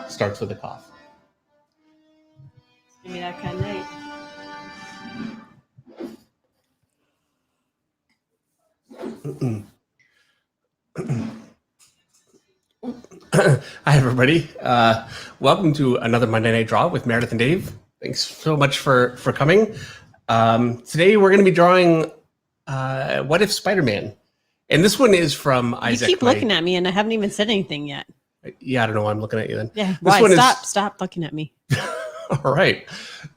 Starts with a cough. Give me that kind of night. Hi, everybody. Welcome to another Monday Night Draw with Meredith and Dave. Thanks so much for coming. Today we're going to be drawing What If Spider-Man? And this one is from Isaac. You keep looking at me and I haven't even said anything yet. Yeah, I don't know why I'm looking at you then. Yeah, why? Stop looking at me. All right.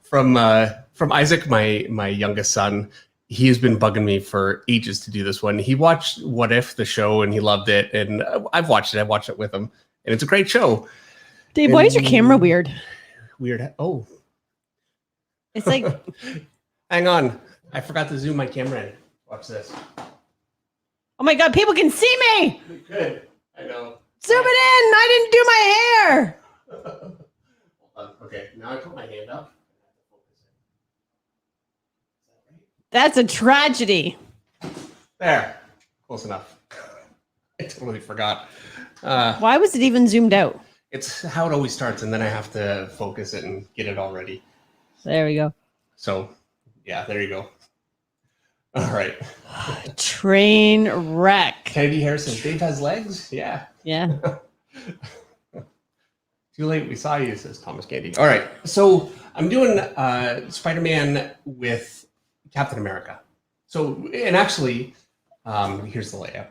From Isaac, my youngest son. He has been bugging me for ages to do this one. He watched What If, the show, and he loved it. And I've watched it. I watched it with him. And it's a great show. Dave, why is your camera weird? Weird. Oh. It's like... Hang on. I forgot to zoom my camera in. Watch this. Oh my God, people can see me! We could. I know. Zoom it in! I didn't do my hair! Hold on. Okay, now I put my hand up. That's a tragedy. There. Close enough. I totally forgot. Why was it even zoomed out? It's how it always starts, and then I have to focus it and get it all ready. There we go. So, yeah, there you go. All right. Train wreck. Kennedy Harris says, Dave has legs? Yeah. Yeah. Too late, we saw you, says Thomas Candy. All right, so I'm doing Spider-Man with Captain America. So, and actually, here's the layout.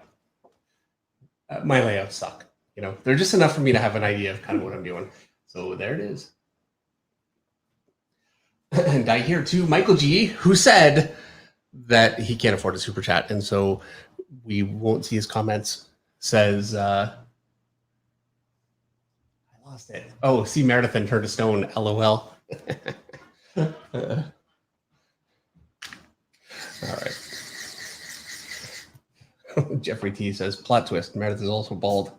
My layouts suck. You know, they're just enough for me to have an idea of kind of what I'm doing. So there it is. And I hear too, Michael G, who said that he can't afford a super chat, and so we won't see his comments, says, I lost it. Oh, see Meredith and turned to stone, LOL. All right. Jeffrey T says, plot twist, Meredith is also bald.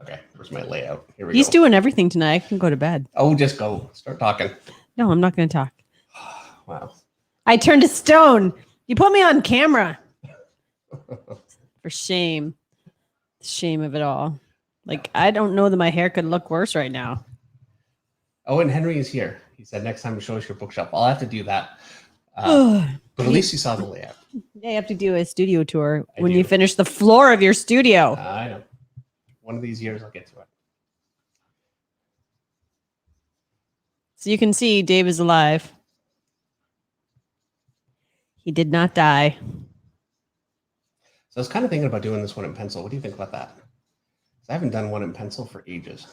Okay, where's my layout? Here we go. He's doing everything tonight. I can go to bed. Oh, just go. Start talking. No, I'm not going to talk. Wow. I turned to stone. You put me on camera. For shame. Shame of it all. Like, I don't know that my hair could look worse right now. Oh, and Henry is here. He said, next time you show us your bookshelf. I'll have to do that. But at least you saw the layout. Yeah, you have to do a studio tour when you finish the floor of your studio. I know. One of these years I'll get to it. So you can see Dave is alive. He did not die. So I was kind of thinking about doing this one in pencil. What do you think about that? I haven't done one in pencil for ages.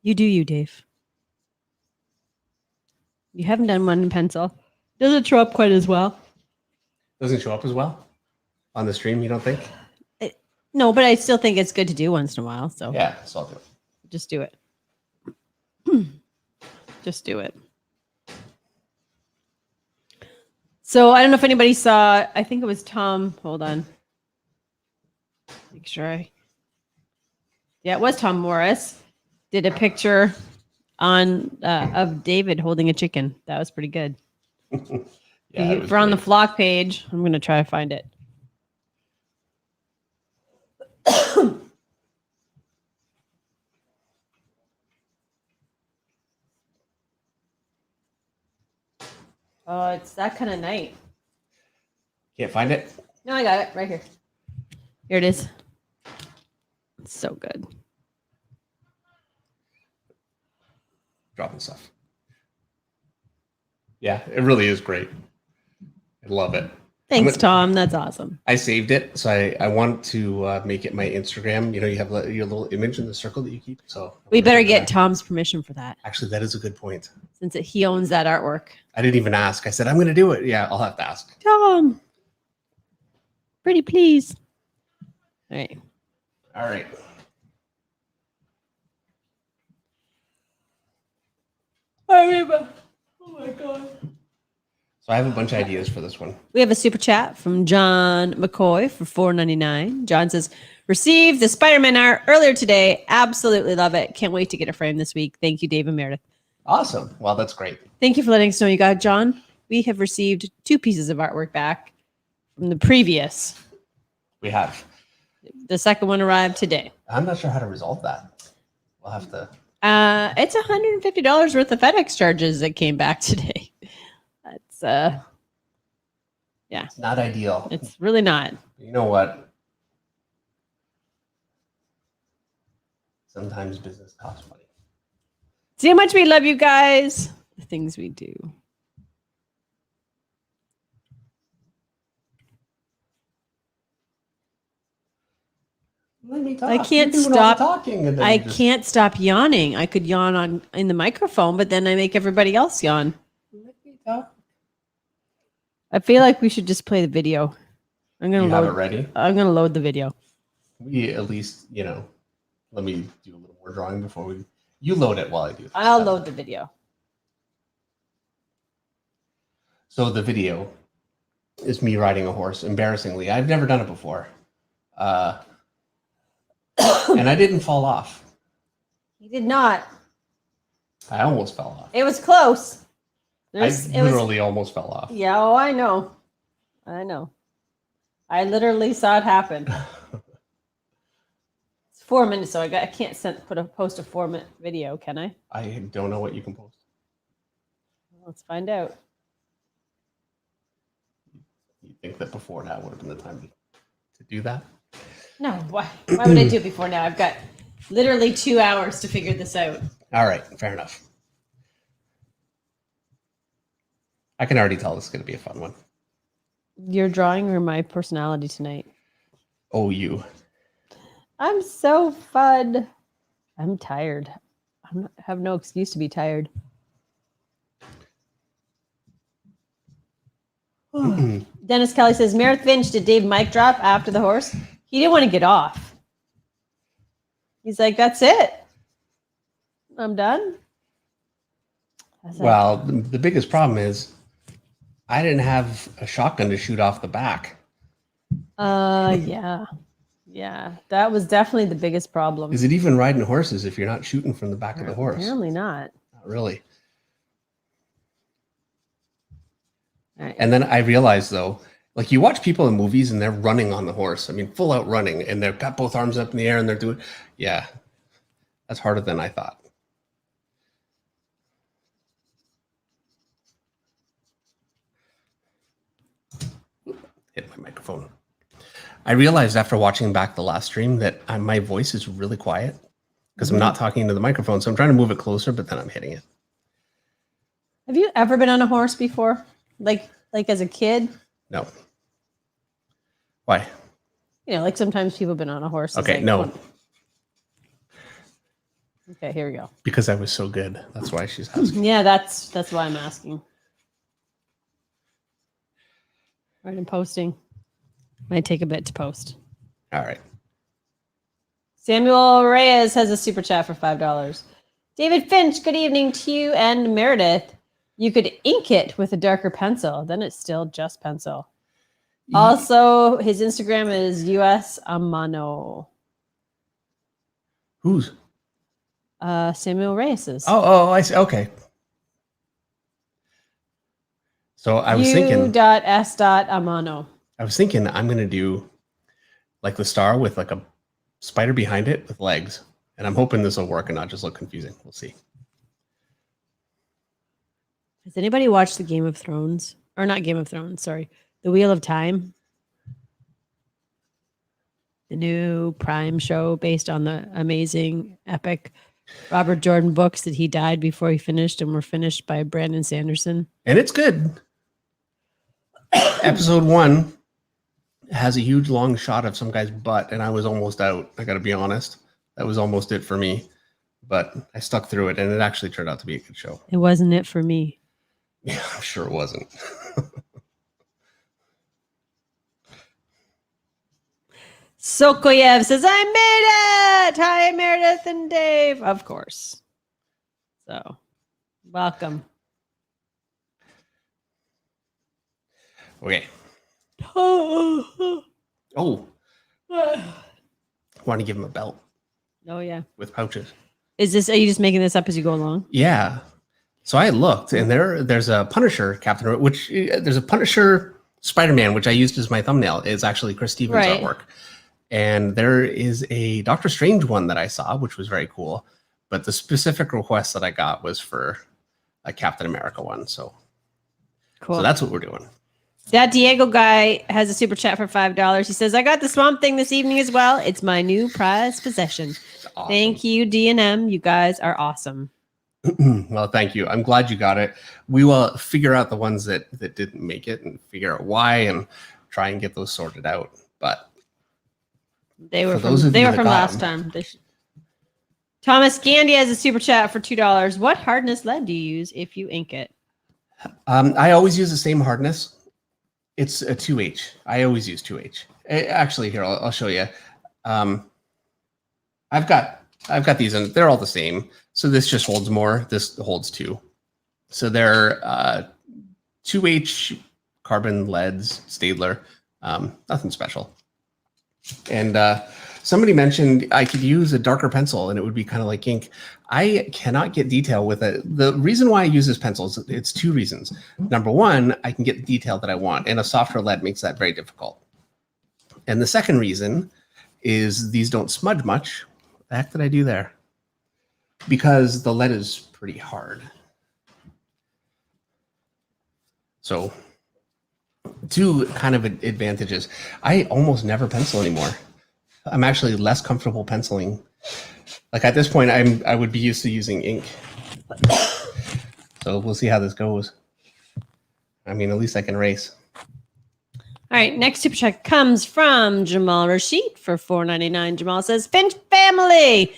You do you, Dave. You haven't done one in pencil. Doesn't show up quite as well. Doesn't show up as well on the stream, you don't think? No, but I still think it's good to do once in a while. So yeah, so I'll do it. Just do it. Just do it. So I don't know if anybody saw, I think it was Tom. Hold on. Make sure yeah, it was Tom Morris. Did a picture on of David holding a chicken. That was pretty good. Yeah, if we're on the flock page, I'm going to try to find it. Oh, it's that kind of night. Can't find it? No, I got it right here. Here it is. It's so good. Dropping stuff. Yeah, it really is great. I love it. Thanks, Tom. That's awesome. I saved it, so I want to make it my Instagram. You know, you have your little image in the circle that you keep. So we better get Tom's permission for that. Actually, that is a good point. Since he owns that artwork. I didn't even ask. I said, I'm going to do it. Yeah, I'll have to ask. Tom. Pretty please. All right. All right. Oh my God. So I have a bunch of ideas for this one. We have a super chat from John McCoy for $4.99. John says, received the Spider-Man art earlier today. Absolutely love it. Can't wait to get a frame this week. Thank you, Dave and Meredith. Awesome. Well, that's great. Thank you for letting us know you got it, John. We have received 2 pieces of artwork back from the previous. We have. The second one arrived today. I'm not sure how to resolve that. We'll have to. It's $150 worth of FedEx charges that came back today. That's It's not ideal. it's really not. You know what? Sometimes business costs money. See how much we love you guys. The things we do. Let me talk. I can't You're doing all the stop talking, and then I you just- can't stop yawning. I could yawn in the microphone, but then I make everybody else yawn. Let me talk. I feel like we should just play the video. I'm You gonna have it load. ready. I'm gonna load the video. We at least, let me do a little more drawing before we. You load it while I do. I'll load the video. So the video is me riding a horse. Embarrassingly, I've never done it before, and I didn't fall off. He did not. I almost fell off. It was close. I literally almost fell off. Yeah, oh, I know. I know. I literally saw it happen. It's 4 minutes, so I can't post a 4-minute video, can I? I don't know what you can post. Let's find out. You think that before now would have been the time to do that? No, why would I do it before now? I've got literally 2 hours to figure this out. All right, fair enough. I can already tell this is going to be a fun one. Your drawing or my personality tonight? Oh, you. I'm so fun. I'm tired. I have no excuse to be tired. Dennis Kelly says, Meredith Finch, did Dave mic drop after the horse? He didn't want to get off. He's like, that's it. I'm done. Well, the biggest problem is I didn't have a shotgun to shoot off the back. Yeah. Yeah. That was definitely the biggest problem. Is it even riding horses if you're not shooting from the back of the horse? Apparently not. Not really. All right. And then I realized, though, like you watch people in movies and they're running on the horse. I mean, full out running, and they've got both arms up in the air and they're doing, yeah, that's harder than I thought. Hit my microphone. I realized after watching back the last stream that my voice is really quiet because I'm not talking into the microphone. So I'm trying to move it closer, but then I'm hitting it. Have you ever been on a horse before? Like as a kid? No. Why? You know, like sometimes people have been on a horse. It's Okay, like, no. Okay, here we go. Because I was so good. That's why she's asking. Yeah, that's why I'm asking. Right, I'm posting. Might take a bit to post. All right. Samuel Reyes has a super chat for $5. David Finch, good evening to you and Meredith. You could ink it with a darker pencil, then it's still just pencil. Also, his Instagram is US Amano. Who's? Samuel Reyes's. Oh, I see. Okay. So I was thinking U.S.Amano. I was thinking I'm gonna do like the star with like a spider behind it with legs. And I'm hoping this will work and not just look confusing. We'll see. Has anybody watched the Game of Thrones? Or not Game of Thrones, sorry. The Wheel of Time? The new Prime show based on the amazing, epic Robert Jordan books that he died before he finished and were finished by Brandon Sanderson. And it's good. Episode 1 has a huge long shot of some guy's butt, and I was almost out. I got to be honest. That was almost it for me. But I stuck through it, and it actually turned out to be a good show. It wasn't it for me. Yeah, I'm sure it wasn't. Sokoyev says, I made it! Hi, Meredith and Dave. Of course. So, welcome. Okay. Oh, Want to give him a belt yeah. with pouches. Are you just making this up as you go along? Yeah. So I looked, and there's a Punisher Captain, which there's a Punisher Spider-Man, which I used as my thumbnail, is actually Chris Stevens' Right. artwork. And there is a Doctor Strange one that I saw, which was very cool. But the specific request that I got was for a Captain America one. So Cool. that's what we're doing. That Diego guy has a super chat for $5. He says, I got the Swamp Thing this evening as well. It's my new prized possession. Awesome. Thank you, D&M. You guys are awesome. Well, thank you. I'm glad you got it. We will figure out the ones that didn't make it and figure out why and try and get those sorted out. But they were for those of you that from got last them- time. Thomas Gandy has a super chat for $2. What hardness lead do you use if you ink it? I always use the same hardness. It's a 2H. I always use 2H. Actually, here I'll show you. I've got these, and they're all the same. So this just holds more. This holds 2. So they're 2H carbon leads, Staedtler. Nothing special. And somebody mentioned I could use a darker pencil and it would be kind of like ink. I cannot get detail with it. The reason why I use this pencil is it's 2 reasons. Number one, I can get the detail that I want, and a softer lead makes that very difficult. And the second reason is these don't smudge much. What the heck did I do there? Because the lead is pretty hard. So 2 kind of advantages. I almost never pencil anymore. I'm actually less comfortable penciling. Like at this point, I would be used to using ink. So we'll see how this goes. I mean, at least I can erase. All right, next super chat comes from Jamal Rashid for $4.99. Jamal says, Finch family.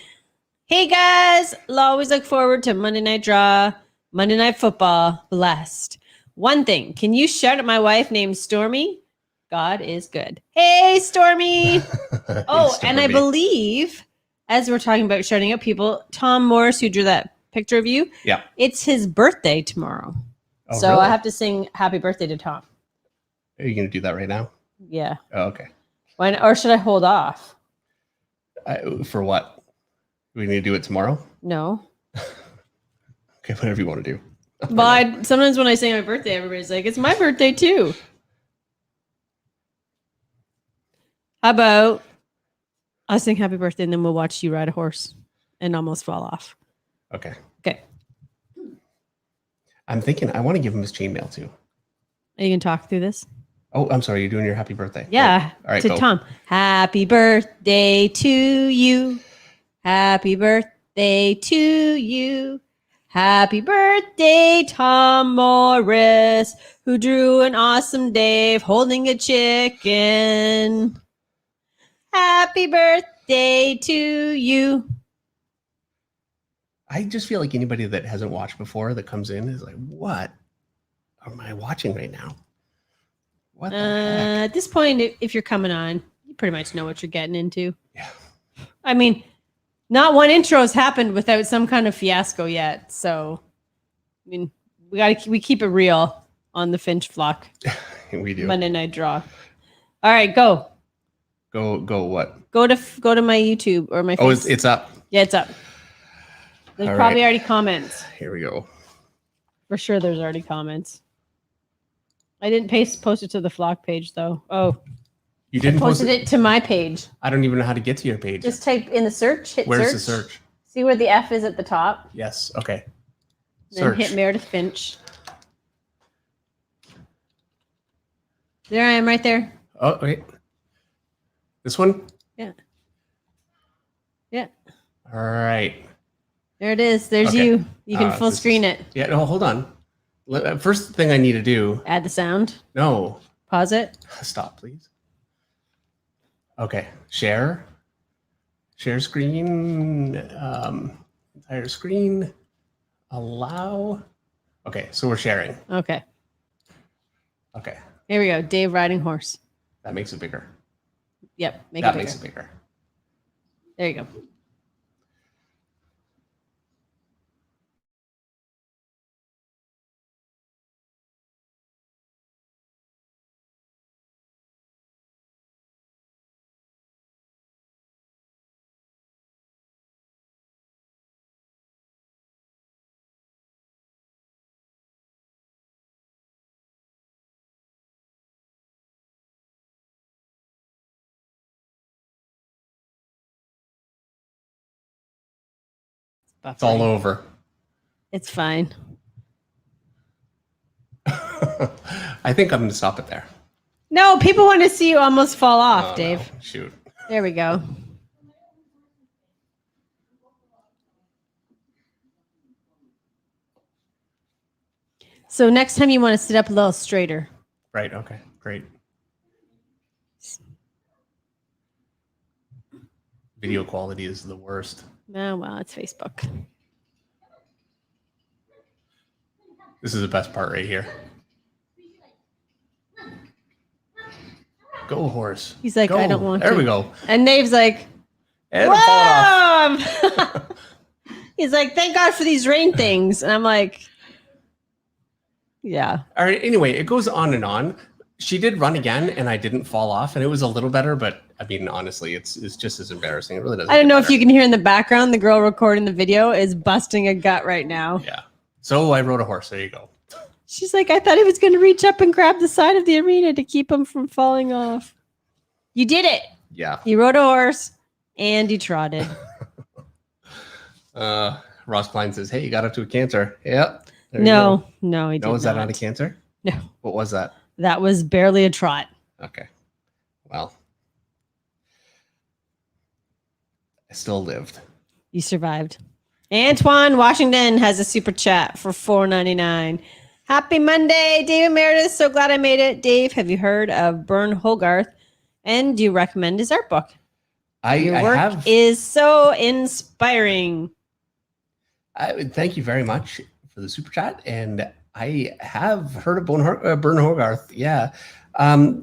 Hey guys, I'll always look forward to Monday Night Draw, Monday Night Football. Blessed. One thing, can you shout at my wife named Stormy? God is good. Hey, Stormy. Oh, and I believe, as we're talking about shouting out people, Tom Morris, who drew that picture of you, Yeah, it's his birthday tomorrow. Oh, so really? I have to sing happy birthday to Tom. Are you going to do that right now? Yeah. Oh, okay. Or should I hold off? For what? We need to do it tomorrow? No. Okay, whatever you want to do. But sometimes when I say my birthday, everybody's like, it's my birthday too. How about I sing happy birthday and then we'll watch you ride a horse and almost fall off. Okay. Okay. I'm thinking I want to give him his chainmail too. Are you going to talk through this? Oh, I'm sorry. You're doing your happy birthday. Yeah. All right, to go. Tom. Happy birthday to you. Happy birthday to you. Happy birthday, Tom Morris, who drew an awesome Dave holding a chicken. Happy birthday to you. I just feel like anybody that hasn't watched before that comes in is like, what am I watching right now? What the heck? At this point, if you're coming on, you pretty much know what you're getting into. Yeah. I mean, not one intro has happened without some kind of fiasco yet. So, I mean, we keep it real on the Finch Flock We do. Monday Night Draw. All right, go. Go what? Go to my YouTube or my. Oh, face. it's up. Yeah, it's up. There's All probably right. already comments. Here we go. For sure, there's already comments. I didn't post it to the Flock page though. Oh, You didn't post posted it to my page. I don't even know how to get to your page. Just type in the search. Hit Where's search. the search? See where the F is at the top. Yes. Okay. Then hit Meredith Finch. There I am, right there. Oh, wait. This one? Yeah. Yeah. All right. There it is. There's Okay. you. You can full this screen is- it. Yeah. No, hold on. First thing I need to do. Add the sound. No. Pause it. Stop, please. Okay. Share screen. Entire screen. Allow. Okay. So we're sharing. Okay. Okay. Here we go. Dave riding horse. That makes it bigger. Yep. Make That it bigger. makes it bigger. There you go. It's all over. It's fine. I think I'm going to stop it there. No, people want to see you almost fall off, Oh, Dave. no. Shoot. There we go. So next time you want to sit up a little straighter. Right. Okay. Great. Video quality is the worst. Oh, well, it's Facebook. This is the best part right here. Go, horse. He's like, Go. I don't want there to. We go. And Dave's like, And I'm falling off. whoa! He's like, thank God for these rain things. And I'm like, yeah. All right. Anyway, it goes on and on. She did run again, and I didn't fall off, and it was a little better. But I mean, honestly, it's just as embarrassing. It really doesn't. I don't know if you can hear in the background, the girl recording the video is busting a gut right now. Yeah. So I rode a horse. There you go. She's like, I thought he was going to reach up and grab the side of the arena to keep him from falling off. You did it. Yeah. You rode a horse and you trotted. Ross Klein says, "Hey, you got up to a canter." Yep. There you No, go. no, he did No, was not. that not a canter? No. What was that? That was barely a trot. Okay. Well, I still lived. You survived. Antoine Washington has a super chat for $4.99. Happy Monday, David Meredith. So glad I made it. Dave, have you heard of Bern Hogarth? And do you recommend his art book? Your work have. is so inspiring. Thank you very much for the super chat, and I have heard of Bern Hogarth. Yeah, I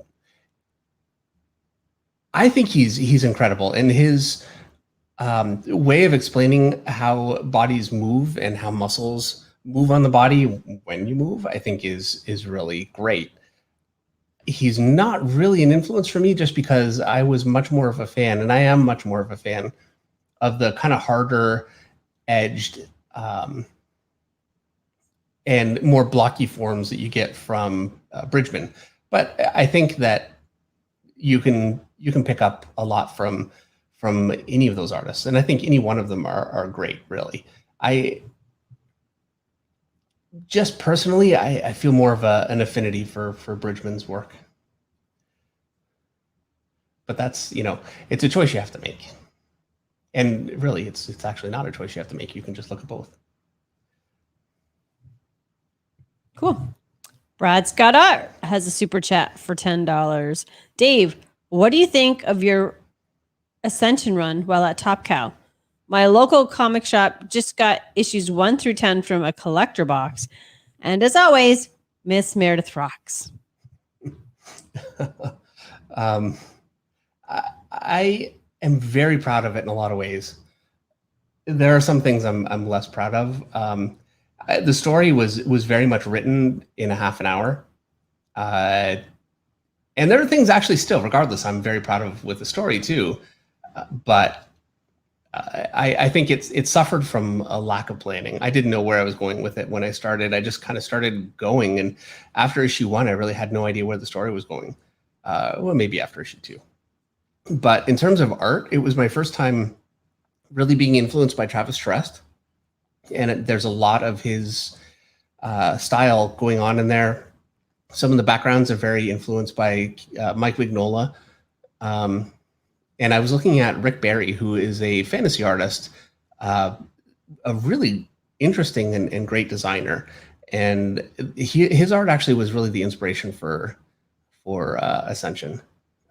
think he's incredible, and his way of explaining how bodies move and how muscles move on the body when you move, I think is really great. He's not really an influence for me just because I was much more of a fan, and I am much more of a fan of the kind of harder edged and more blocky forms that you get from Bridgman. But I think that you can pick up a lot from any of those artists, and I think any one of them are great. Really, I just personally I feel more of an affinity for Bridgman's work. But that's, it's a choice you have to make. And really, it's actually not a choice you have to make. You can just look at both. Cool. Brad Scott Art has a super chat for $10. Dave, what do you think of your Ascension run while at Top Cow? My local comic shop just got issues 1 through 10 from a collector box. And as always, Miss Meredith rocks. I am very proud of it in a lot of ways. There are some things I'm less proud of. The story was very much written in a half an hour. And there are things actually still, regardless, I'm very proud of with the story too. But I think it suffered from a lack of planning. I didn't know where I was going with it when I started. I just kind of started going. And after issue 1, I really had no idea where the story was going. Well, maybe after issue 2. But in terms of art, it was my first time really being influenced by Travis Trest. And there's a lot of his style going on in there. Some of the backgrounds are very influenced by Mike Mignola. And I was looking at Rick Barry, who is a fantasy artist, a really interesting and great designer. And his art actually was really the inspiration for Ascension.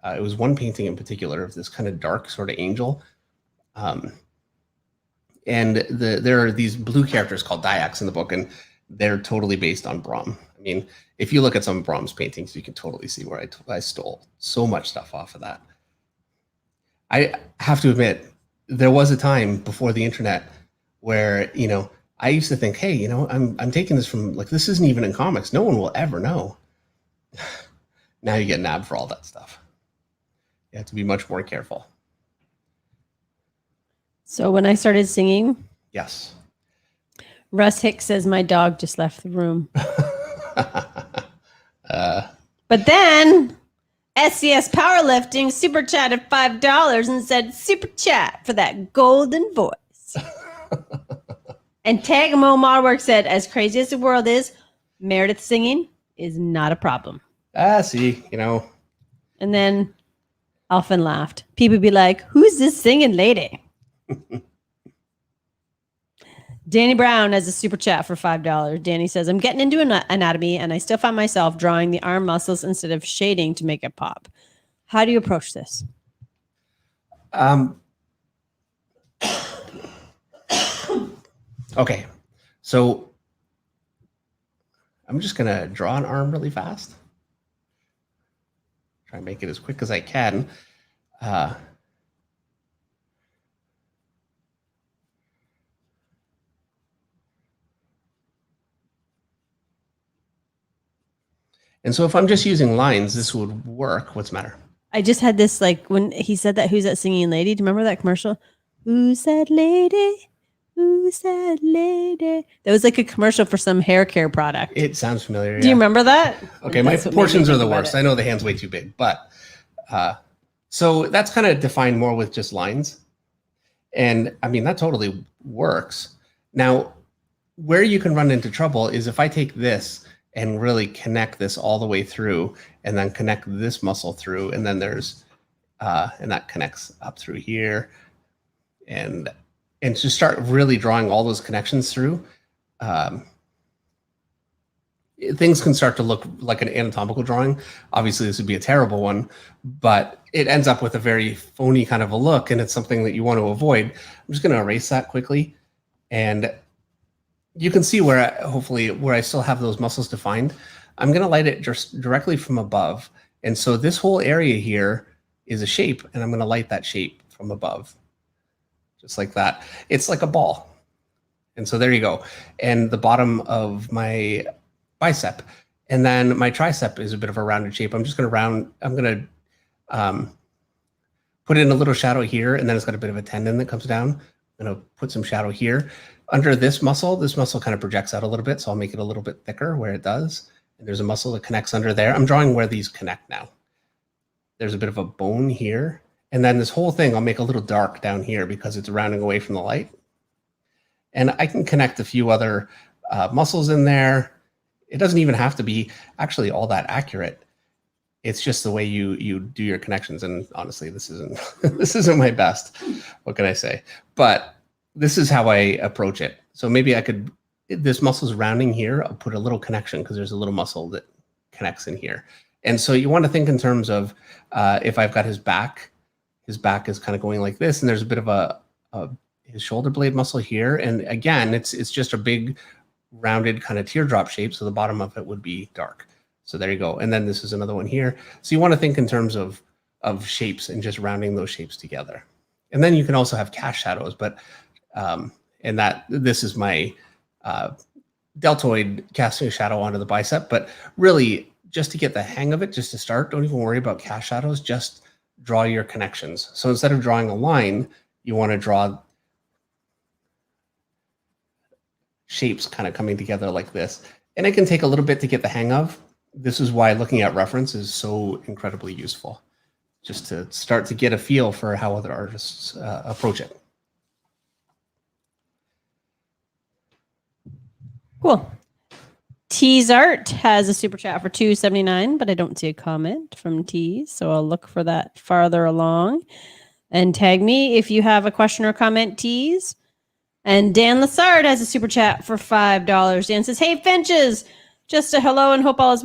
It was one painting in particular of this kind of dark sort of angel. And there are these blue characters called Dayaks in the book, and they're totally based on Brahm. I mean, if you look at some of Brahm's paintings, you can totally see where I stole so much stuff off of that. I have to admit, there was a time before the internet where, I used to think, hey, I'm taking this from, this isn't even in comics. No one will ever know. Now you get nabbed for all that stuff. You have to be much more careful. So when I started singing, yes. Russ Hicks says my dog just left the room. But then SCS Powerlifting super chatted $5 and said super chat for that golden voice. And Tagmo Modwork said, as crazy as the world is, Meredith singing is not a problem. See, you know. And then Alphen laughed. People be like, who's this singing lady? Danny Brown has a super chat for $5. Danny says, I'm getting into anatomy and I still find myself drawing the arm muscles instead of shading to make it pop. How do you approach this? Okay, so I'm just gonna draw an arm really fast. Try and make it as quick as I can. And so if I'm just using lines, this would work. What's the matter? I just had this, like, when he said that, who's that singing lady? Do you remember that commercial? Who's that lady? Who's that lady? That was like a commercial for some hair care product. It sounds familiar. Do you remember that? Okay, my proportions are the worst. I know the hand's way too big, but so that's kind of defined more with just lines. And I mean, that totally works. Now, where you can run into trouble is if I take this and really connect this all the way through and then connect this muscle through, and then there's, and that connects up through here, and just start really drawing all those connections through, things can start to look like an anatomical drawing. Obviously, this would be a terrible one, but it ends up with a very phony kind of a look, and it's something that you want to avoid. I'm just going to erase that quickly, and you can see where hopefully where I still have those muscles defined. I'm going to light it just directly from above, and so this whole area here is a shape, and I'm going to light that shape from above, just like that. It's like a ball, and so there you go. And the bottom of my bicep, and then my tricep is a bit of a rounded shape. I'm just going to I'm going to put in a little shadow here, and then it's got a bit of a tendon that comes down. I'm going to put some shadow here under this muscle kind of projects out a little bit, so I'll make it a little bit thicker where it does. And there's a muscle that connects under there. I'm drawing where these connect now. There's a bit of a bone here, and then this whole thing I'll make a little dark down here because it's rounding away from the light. And I can connect a few other muscles in there. It doesn't even have to be actually all that accurate. It's just the way you do your connections. And honestly, this isn't this isn't my best. What can I say? But this is how I approach it. So maybe I could, this muscle's rounding here, I'll put a little connection because there's a little muscle that connects in here. And so you want to think in terms of if I've got his back is kind of going like this, and there's a bit of his shoulder blade muscle here. And again, it's just a big rounded kind of teardrop shape. So the bottom of it would be dark. So there you go. And then this is another one here. So you want to think in terms of shapes and just rounding those shapes together. And then you can also have cast shadows, but and that this is my deltoid casting a shadow onto the bicep. But really, just to get the hang of it, just to start, don't even worry about cast shadows. Just draw your connections. So instead of drawing a line, you want to draw shapes kind of coming together like this. And it can take a little bit to get the hang of. This is why looking at reference is so incredibly useful, just to start to get a feel for how other artists approach it. Cool. Tease Art has a super chat for $2.79, but I don't see a comment from Tease, so I'll look for that farther along. And tag me if you have a question or comment, Tease. And Dan Lassard has a super chat for $5. Dan says, hey, Finches, just a hello and hope all is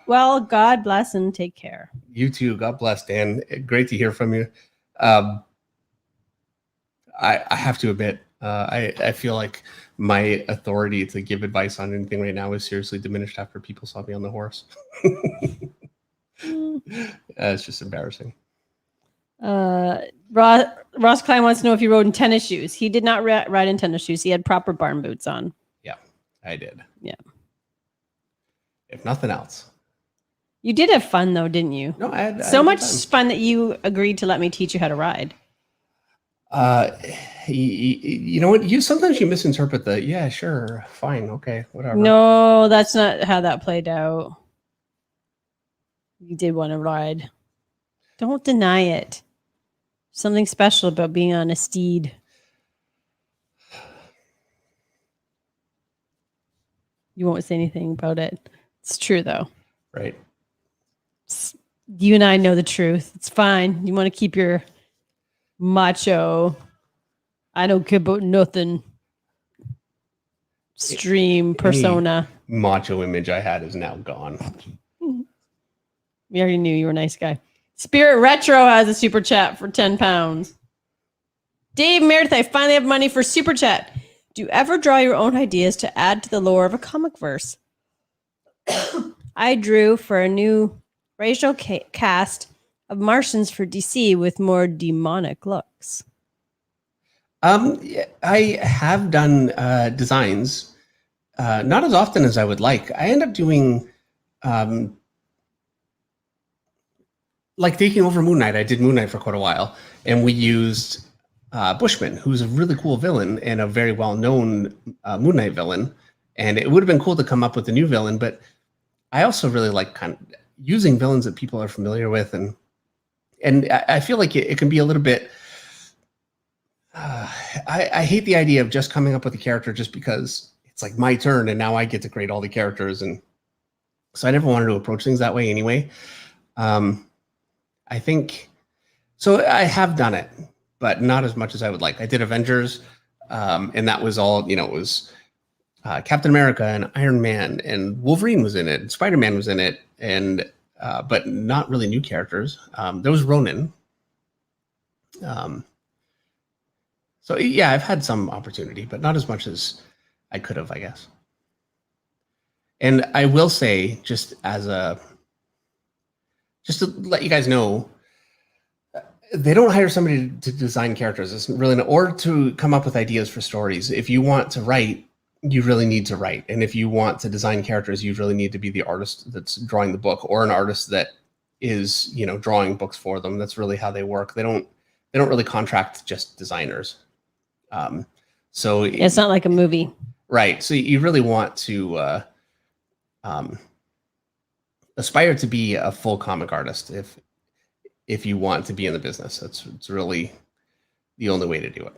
well. God bless and take care. You too. God bless, Dan. Great to hear from you. I have to admit, I feel like my authority to give advice on anything right now is seriously diminished after people saw me on the horse. It's just embarrassing. Ross Klein wants to know if you rode in tennis shoes. He did not ride in tennis shoes. He had proper barn boots on. Yeah, I did. Yeah. If nothing else. You did have fun though, didn't you? No, I had so much fun that you agreed to let me teach you how to ride. You know what? Sometimes you misinterpret the, yeah, sure, fine, okay, whatever. No, that's not how that played out. You did want to ride. Don't deny it. Something special about being on a steed. You won't say anything about it. It's true though. Right. You and I know the truth. It's fine. You want to keep your macho, I don't care about nothing stream persona. Any macho image I had is now gone. We already knew you were a nice guy. Spirit Retro has a super chat for 10 pounds. Dave Meredith, I finally have money for super chat. Do you ever draw your own ideas to add to the lore of a comic verse? I drew for a new racial cast of Martians for DC with more demonic looks. Yeah, I have done designs, not as often as I would like. I end up doing like taking over Moon Knight. I did Moon Knight for quite a while, and we used Bushman, who's a really cool villain and a very well-known Moon Knight villain. And it would have been cool to come up with a new villain, but I also really like kind of using villains that people are familiar with, and I feel like it can be a little bit. I hate the idea of just coming up with a character just because it's like my turn and now I get to create all the characters, and so I never wanted to approach things that way anyway. I think so. I have done it, but not as much as I would like. I did Avengers, and that was all. It was Captain America and Iron Man and Wolverine was in it, and Spider-Man was in it, and but not really new characters. There was Ronin. So yeah, I've had some opportunity, but not as much as I could have, I guess. And I will say, just to let you guys know, they don't hire somebody to design characters. It's really or to come up with ideas for stories. If you want to write, you really need to write. And if you want to design characters, you really need to be the artist that's drawing the book, or an artist that is, drawing books for them. That's really how they work. They don't really contract just designers. So it's not like a movie, right? So you really want to aspire to be a full comic artist if you want to be in the business. It's really the only way to do it.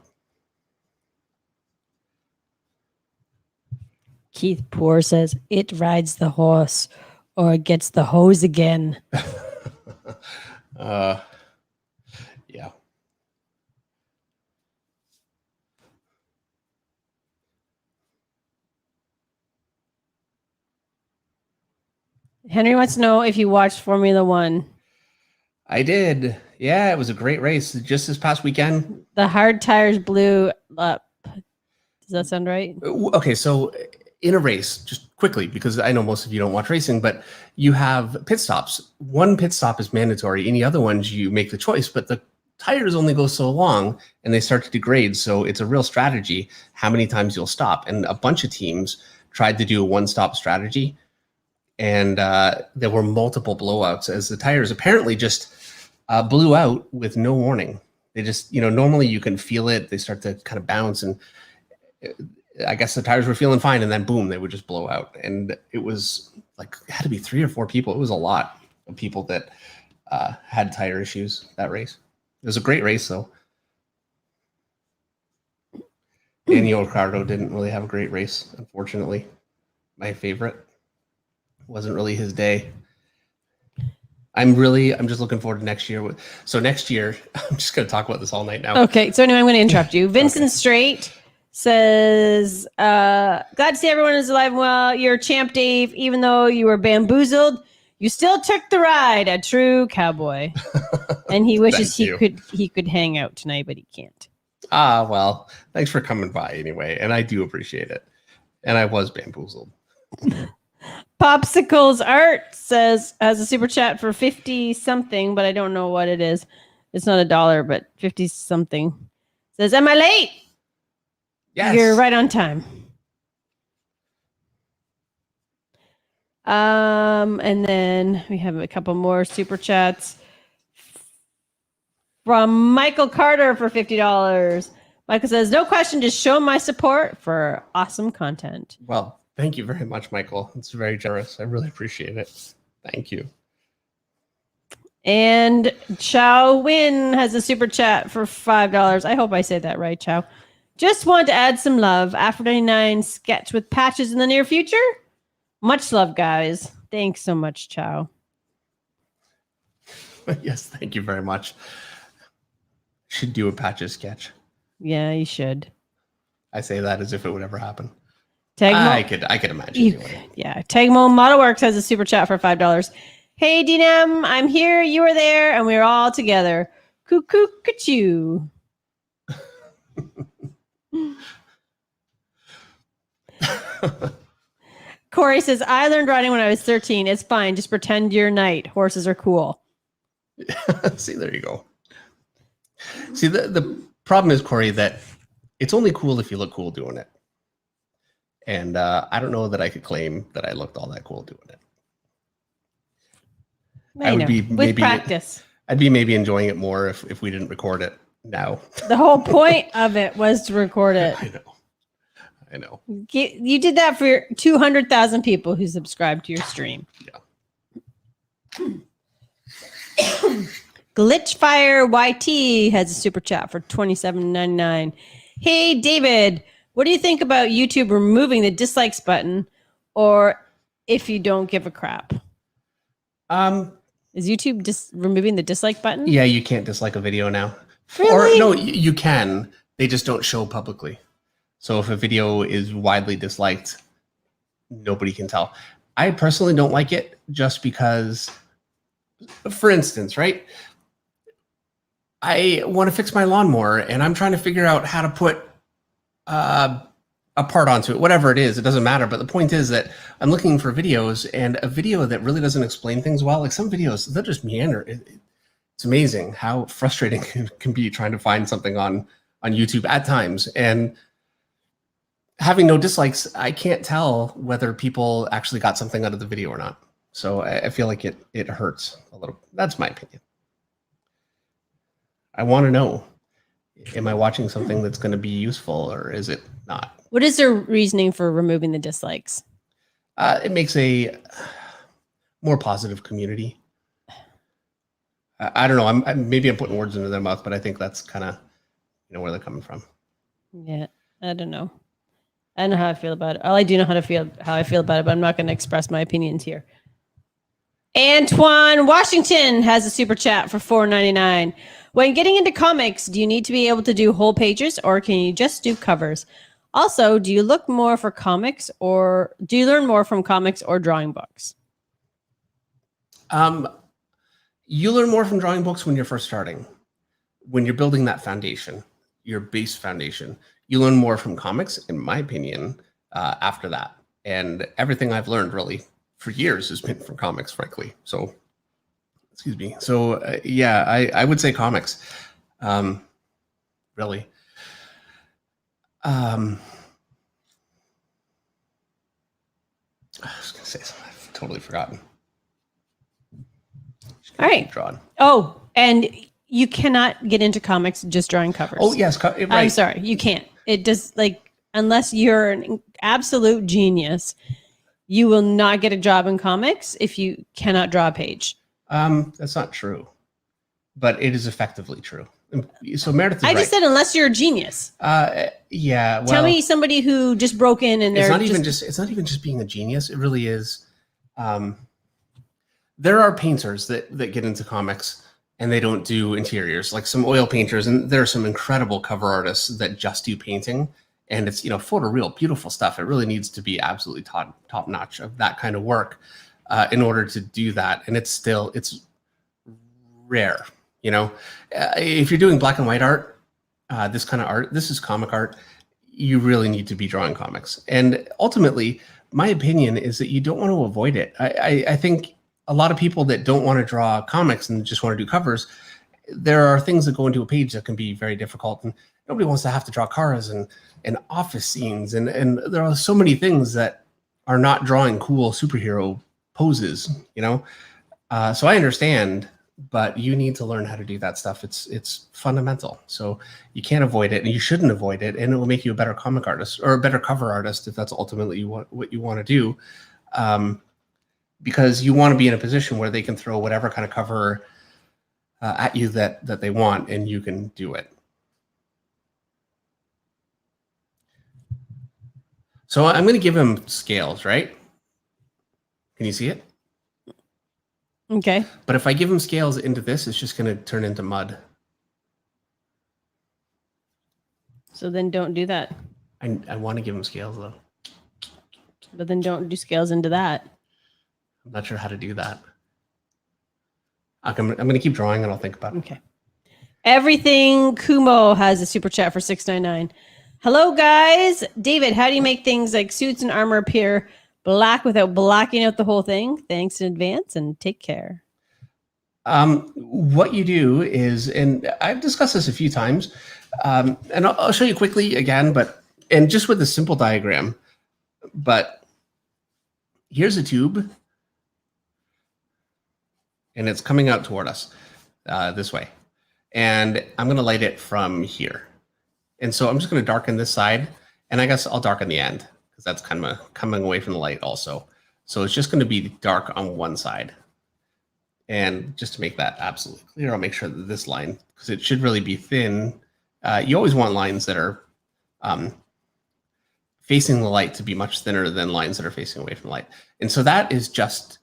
Keith Poor says it rides the horse or it gets the hose again. Yeah. Henry wants to know if you watched Formula One. I did. Yeah, it was a great race. Just this past weekend. The hard tires blew up. Does that sound right? Okay, so in a race, just quickly, because I know most of you don't watch racing, but you have pit stops. One pit stop is mandatory. Any other ones, you make the choice, but the tires only go so long and they start to degrade. So it's a real strategy how many times you'll stop. And a bunch of teams tried to do a one-stop strategy. And there were multiple blowouts as the tires apparently just blew out with no warning. They just, normally you can feel it. They start to kind of bounce, and I guess the tires were feeling fine, and then boom, they would just blow out. And it was like, it had to be 3 or 4 people. It was a lot of people that had tire issues that race. It was a great race, though. Daniel Ricciardo didn't really have a great race, unfortunately. My favorite. Wasn't really his day. I'm just looking forward to next year. So next year, I'm just going to talk about this all night now. Okay. So anyway, I'm going to interrupt you. Vincent Strait says, glad to see everyone is alive and well. You're a champ, Dave. Even though you were bamboozled, you still took the ride. A true cowboy. And he wishes he could hang out tonight, but he can't. Well, thanks for coming by anyway. And I do appreciate it. And I was bamboozled. Popsicles Art has a super chat for 50 something, but I don't know what it is. It's not $1, but 50 something. Says, am I late? Yes. You're right on time. And then we have a couple more super chats from Michael Carter for $50. Michael says, no question, just show my support for awesome content. Well, thank you very much, Michael. It's very generous. I really appreciate it. Thank you. And Chow Win has a super chat for $5. I hope I said that right, Chow. Just want to add some love. After 99 sketch with patches in the near future. Much love, guys. Thanks so much, Chow. Yes, thank you very much. Should do a Patches sketch. Yeah, you should. I say that as if it would ever happen. Tagmo, I could imagine doing it. yeah. Tagmo Model Works has a super chat for $5. Hey, DNM, I'm here. You were there, and we were all together. Cuckoo, cuckoo. Corey says, I learned riding when I was 13. It's fine. Just pretend you're a knight. Horses are cool. See, there you go. See, the problem is, Corey, that it's only cool if you look cool doing it. And I don't know that I could claim that I looked all that cool doing it. I would be with practice. I'd be maybe enjoying it more if we didn't record it now. The whole point of it was to record it. I know. You did that for 200,000 people who subscribed to your stream. Yeah. Glitchfire YT has a super chat for $27.99. Hey, David, what do you think about YouTube removing the dislikes button, or if you don't give a crap? Is YouTube just removing the dislike button? Yeah, you can't dislike a video now. Really? Or no, you can. They just don't show publicly. So if a video is widely disliked, nobody can tell. I personally don't like it just because, for instance, right? I want to fix my lawnmower and I'm trying to figure out how to put a part onto it, whatever it is, it doesn't matter. But the point is that I'm looking for videos, and a video that really doesn't explain things well, like some videos, they'll just meander. It's amazing how frustrating it can be trying to find something on YouTube at times. And having no dislikes, I can't tell whether people actually got something out of the video or not. So I feel like it hurts a little. That's my opinion. I want to know, am I watching something that's going to be useful, or is it not? What is their reasoning for removing the dislikes? It makes a more positive community. I don't know. Maybe I'm putting words into their mouth, but I think that's kind of where they're coming from. Yeah, I don't know. I don't know how I feel about it. All I do know how I feel about it, but I'm not going to express my opinions here. Antoine Washington has a super chat for $4.99. When getting into comics, do you need to be able to do whole pages, or can you just do covers? Also, do you look more for comics, or do you learn more from comics or drawing books? You learn more from drawing books when you're first starting. When you're building that foundation, your base foundation, you learn more from comics, in my opinion, after that. And everything I've learned really for years has been from comics, frankly. So, excuse me. So, yeah, I would say comics. Really. I was going to say something. I've totally forgotten. All right. Drawn. Oh, and you cannot get into comics just drawing covers. Oh, yes. Right. I'm sorry. You can't. It does, unless you're an absolute genius, you will not get a job in comics if you cannot draw a page. That's not true, but it is effectively true. So Meredith is right. I just said unless you're a genius. Yeah. Well, tell me somebody who just broke in and it's not even just being a genius. It really is. There are painters that get into comics and they don't do interiors, like some oil painters, and there are some incredible cover artists that just do painting, and it's photoreal, beautiful stuff. It really needs to be absolutely top notch of that kind of work in order to do that, and it's rare. If you're doing black and white art, this kind of art, this is comic art. You really need to be drawing comics, and ultimately, my opinion is that you don't want to avoid it. I think a lot of people that don't want to draw comics and just want to do covers, there are things that go into a page that can be very difficult, and nobody wants to have to draw cars and office scenes, and there are so many things that are not drawing cool superhero poses, so I understand, but you need to learn how to do that stuff. It's fundamental, so you can't avoid it, and you shouldn't avoid it, and it will make you a better comic artist or a better cover artist if that's ultimately what you want to do. Because you want to be in a position where they can throw whatever kind of cover at you that they want, and you can do it. So I'm going to give him scales, right? Can you see it? Okay. But if I give him scales into this, it's just going to turn into mud. So then don't do that. I want to give him scales, though. But then don't do scales into that. I'm not sure how to do that. I'm going to keep drawing and I'll think about it. Okay. Everything Kumo has a super chat for $6.99. Hello, guys. David, how do you make things like suits and armor appear black without blacking out the whole thing? Thanks in advance and take care. What you do is, and I've discussed this a few times, and I'll show you quickly again, and just with a simple diagram, but here's a tube and it's coming out toward us this way. And I'm going to light it from here. And so I'm just going to darken this side, and I guess I'll darken the end because that's kind of coming away from the light also. So it's just going to be dark on one side. And just to make that absolutely clear, I'll make sure that this line, because it should really be thin. You always want lines that are facing the light to be much thinner than lines that are facing away from the light. And so that is just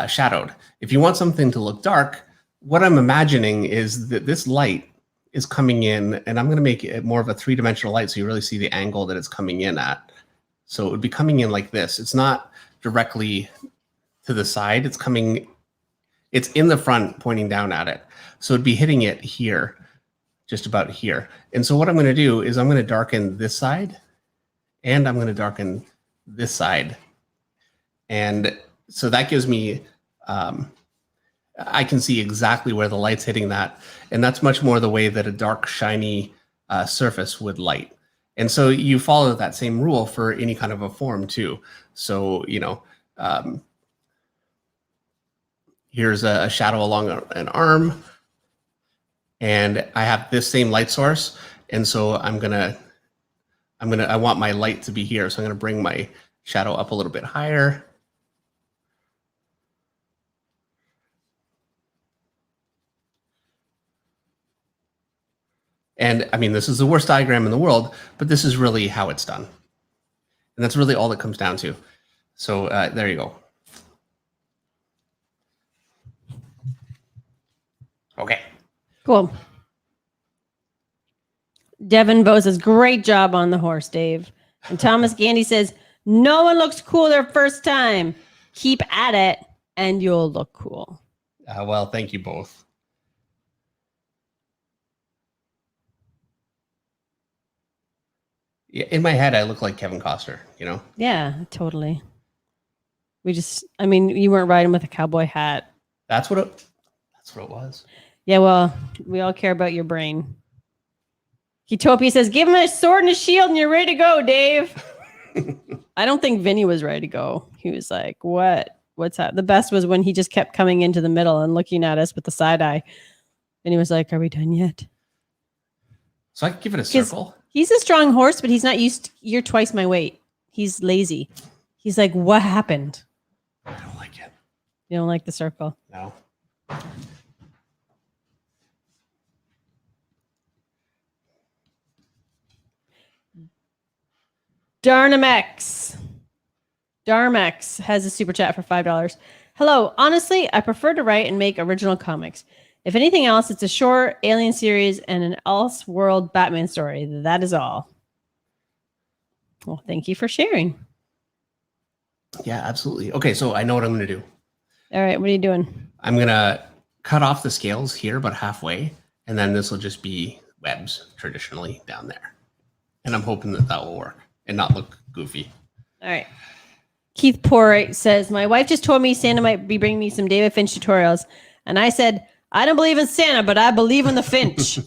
shadowed. If you want something to look dark, what I'm imagining is that this light is coming in, and I'm going to make it more of a three-dimensional light so you really see the angle that it's coming in at. So it would be coming in like this. It's not directly to the side. It's in the front pointing down at it. So it'd be hitting it here, just about here. And so what I'm going to do is I'm going to darken this side, and I'm going to darken this side. And so that gives me, I can see exactly where the light's hitting that. And that's much more the way that a dark, shiny surface would light. And so you follow that same rule for any kind of a form too. So, here's a shadow along an arm, and I have this same light source. And so I want my light to be here. So I'm going to bring my shadow up a little bit higher. And I mean, this is the worst diagram in the world, but this is really how it's done. And that's really all it comes down to. So there you go. Okay. Cool. Devin Bowe says, great job on the horse, Dave. And Thomas Gandy says, no one looks cool their first time. Keep at it and you'll look cool. Well, thank you both. In my head, I look like Kevin Costner, Yeah, totally. You weren't riding with a cowboy hat. That's what it was. Yeah, well, we all care about your brain. Ketopia says, give him a sword and a shield and you're ready to go, Dave. I don't think Vinny was ready to go. He was like, what? What's that? The best was when he just kept coming into the middle and looking at us with the side eye. And he was like, are we done yet? So I could give it a circle. He's a strong horse, but he's not used. You're twice my weight. He's lazy. He's like, what happened? I don't like it. You don't like the circle? No. Darmex has a super chat for $5. Hello. Honestly, I prefer to write and make original comics. If anything else, it's a short alien series and an Elseworld Batman story. That is all. Well, thank you for sharing. Yeah, absolutely. Okay, so I know what I'm going to do. All right, what are you doing? I'm going to cut off the scales here about halfway, and then this will just be webs traditionally down there. And I'm hoping that will work and not look goofy. All right. Keith Porright says, my wife just told me Santa might be bringing me some David Finch tutorials. And I said, I don't believe in Santa, but I believe in the Finch.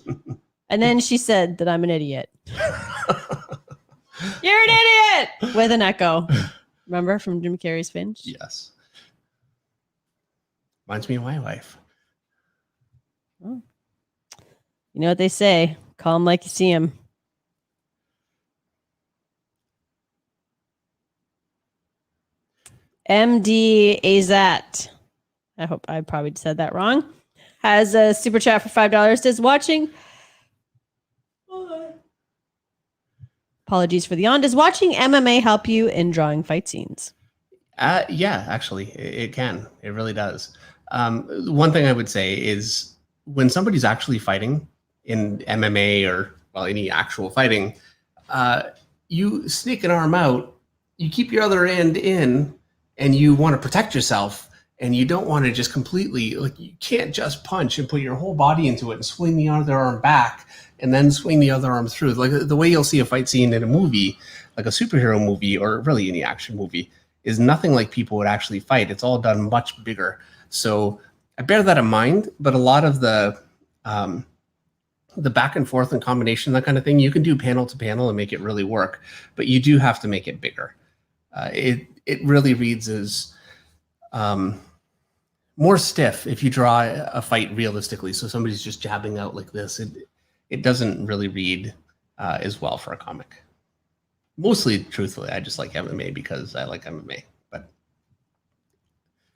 And then she said that I'm an idiot. You're an idiot! With an echo. Remember from Jim Carrey's Finch? Yes. Reminds me of my wife. Oh. You know what they say. Call him like you see him. MD Azat. I hope I probably said that wrong. Has a super chat for $5. Does watching... Apologies for the yawn. Does watching MMA help you in drawing fight scenes? Yeah, actually, it can. It really does. One thing I would say is when somebody's actually fighting in MMA or, well, any actual fighting, you sneak an arm out, you keep your other end in, and you want to protect yourself, and you don't want to just completely, like, you can't just punch and put your whole body into it and swing the other arm back and then swing the other arm through. Like the way you'll see a fight scene in a movie, like a superhero movie or really any action movie, is nothing like people would actually fight. It's all done much bigger. So I bear that in mind, but a lot of the back and forth and combination, that kind of thing, you can do panel to panel and make it really work, but you do have to make it bigger. It really reads as more stiff if you draw a fight realistically. So somebody's just jabbing out like this. It doesn't really read as well for a comic. Mostly, truthfully, I just like MMA because I like MMA, but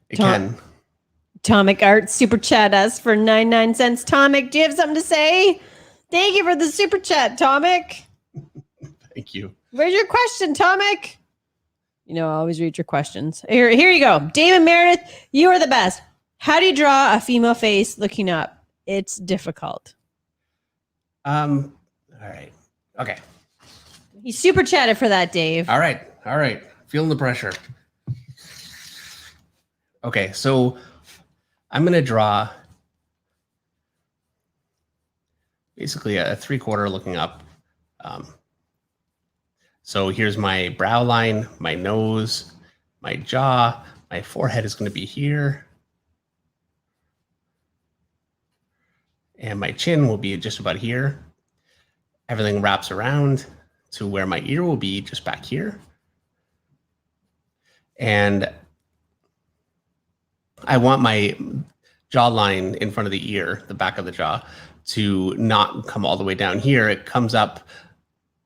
it can. Tomic Art super chat us for 99 cents. Tomic, do you have something to say? Thank you for the super chat, Tomic. Thank you. Where's your question, Tomic? You know, I always read your questions. Here you go. David Meredith, you are the best. How do you draw a female face looking up? It's difficult. All right. Okay. He super chatted for that, Dave. All right. Feeling the pressure. Okay, so I'm going to draw basically a 3/4 looking up. So here's my brow line, my nose, my jaw, my forehead is going to be here. And my chin will be just about here. Everything wraps around to where my ear will be just back here. And I want my jawline in front of the ear, the back of the jaw, to not come all the way down here. It comes up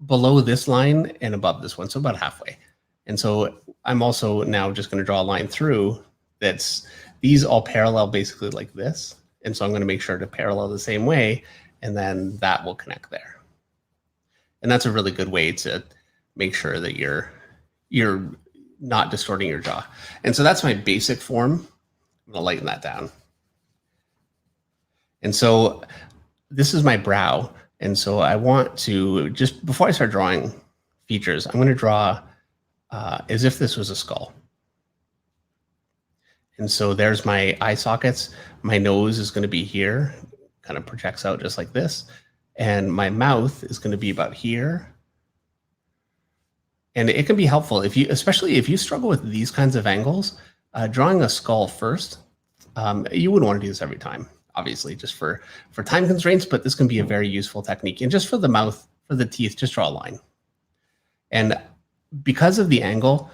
below this line and above this one, so about halfway. And so I'm also now just going to draw a line through these all parallel basically like this. And so I'm going to make sure to parallel the same way, and then that will connect there. And that's a really good way to make sure that you're not distorting your jaw. And so that's my basic form. I'm going to lighten that down. And so this is my brow. And so I want to, just before I start drawing features, I'm going to draw as if this was a skull. And so there's my eye sockets. My nose is going to be here, kind of projects out just like this. And my mouth is going to be about here. And it can be helpful especially if you struggle with these kinds of angles, drawing a skull first. You wouldn't want to do this every time, obviously, just for time constraints, but this can be a very useful technique. And just for the mouth, for the teeth, just draw a line. And because of the angle,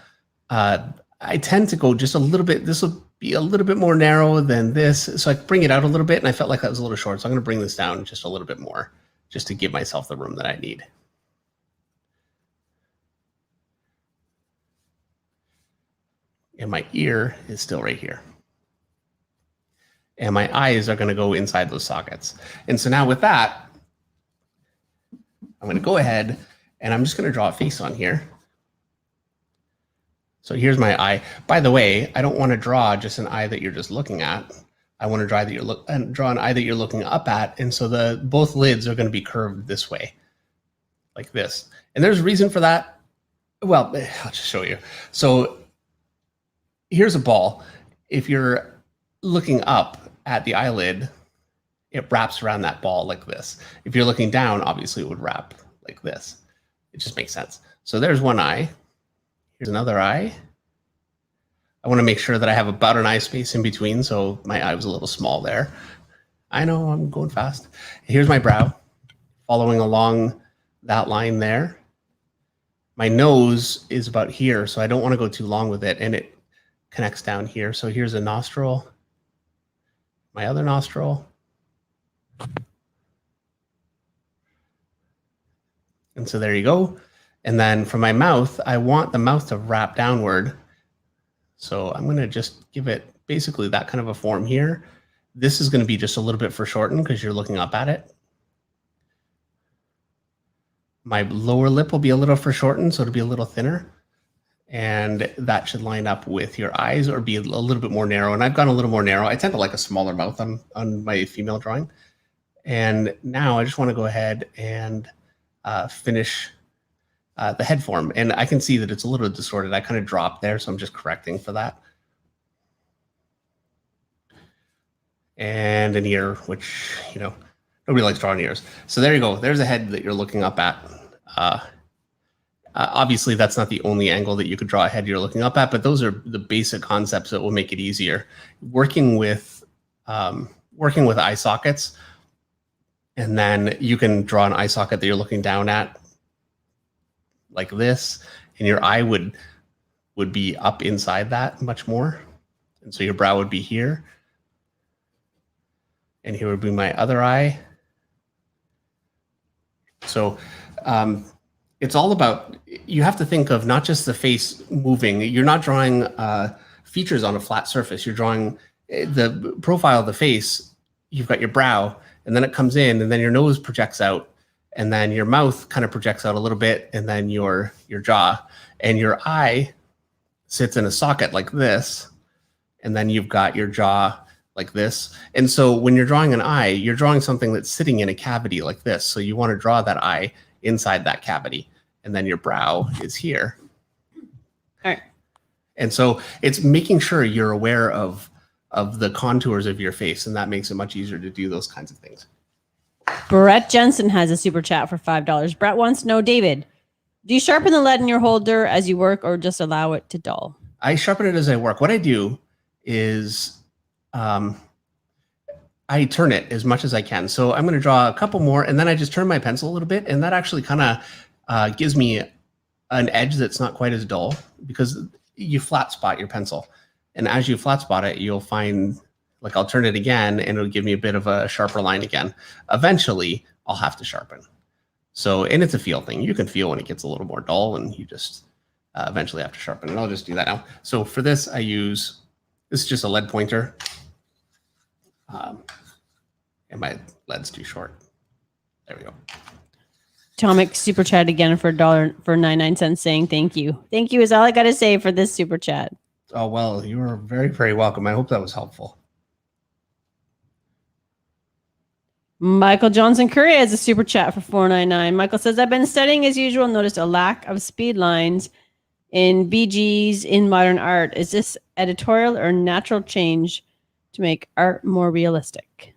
I tend to go just a little bit, this will be a little bit more narrow than this. So I bring it out a little bit, and I felt like that was a little short. So I'm going to bring this down just a little bit more, just to give myself the room that I need. And my ear is still right here. And my eyes are going to go inside those sockets. And so now with that, I'm going to go ahead and I'm just going to draw a face on here. So here's my eye. By the way, I don't want to draw just an eye that you're just looking at. I want to draw an eye that you're looking up at. And so both lids are going to be curved this way, like this. And there's a reason for that. Well, I'll just show you. So here's a ball. If you're looking up at the eyelid, it wraps around that ball like this. If you're looking down, obviously it would wrap like this. It just makes sense. So there's one eye. Here's another eye. I want to make sure that I have about an eye space in between, so my eye was a little small there. I know, I'm going fast. Here's my brow, following along that line there. My nose is about here, so I don't want to go too long with it, and it connects down here. So here's a nostril, my other nostril. And so there you go. And then for my mouth, I want the mouth to wrap downward. So I'm going to just give it basically that kind of a form here. This is going to be just a little bit foreshortened because you're looking up at it. My lower lip will be a little foreshortened, so it'll be a little thinner. and that should line up with your eyes or be a little bit more narrow. And I've gone a little more narrow. I tend to like a smaller mouth on my female drawing. And now I just want to go ahead and finish the head form. And I can see that it's a little distorted. I kind of dropped there, so I'm just correcting for that. And an ear, which, you know, nobody likes drawing ears. So there you go. There's a head that you're looking up at. Obviously, that's not the only angle that you could draw a head you're looking up at, but those are the basic concepts that will make it easier. Working with eye sockets, and then you can draw an eye socket that you're looking down at like this, and your eye would be up inside that much more. And so your brow would be here. And here would be my other eye. So it's all about, you have to think of not just the face moving. You're not drawing features on a flat surface. You're drawing the profile of the face. You've got your brow, and then it comes in, and then your nose projects out, and then your mouth kind of projects out a little bit, and then your jaw, and your eye sits in a socket like this, and then you've got your jaw like this. And so when you're drawing an eye, you're drawing something that's sitting in a cavity like this. So you want to draw that eye inside that cavity, and then your brow is here. All right. And so it's making sure you're aware of the contours of your face, and that makes it much easier to do those kinds of things. Brett Jensen has a super chat for $5. Brett wants to know, David, do you sharpen the lead in your holder as you work, or just allow it to dull? I sharpen it as I work. What I do is I turn it as much as I can. So I'm going to draw a couple more, and then I just turn my pencil a little bit, and that actually kind of gives me an edge that's not quite as dull, because you flat spot your pencil. And as you flat spot it, you'll find, like, I'll turn it again, and it'll give me a bit of a sharper line again. Eventually, I'll have to sharpen. So, and it's a feel thing. You can feel when it gets a little more dull, and you just eventually have to sharpen. And I'll just do that now. So for this, this is just a lead pointer. And my lead's too short. There we go. Tomic super chat again for $1.99 saying thank you. Thank you is all I got to say for this super chat. Oh, well, you are very, very welcome. I hope that was helpful. Michael Johnson Curry has a super chat for $4.99. Michael says, I've been studying as usual, noticed a lack of speed lines in BGs in modern art. Is this editorial or natural change to make art more realistic?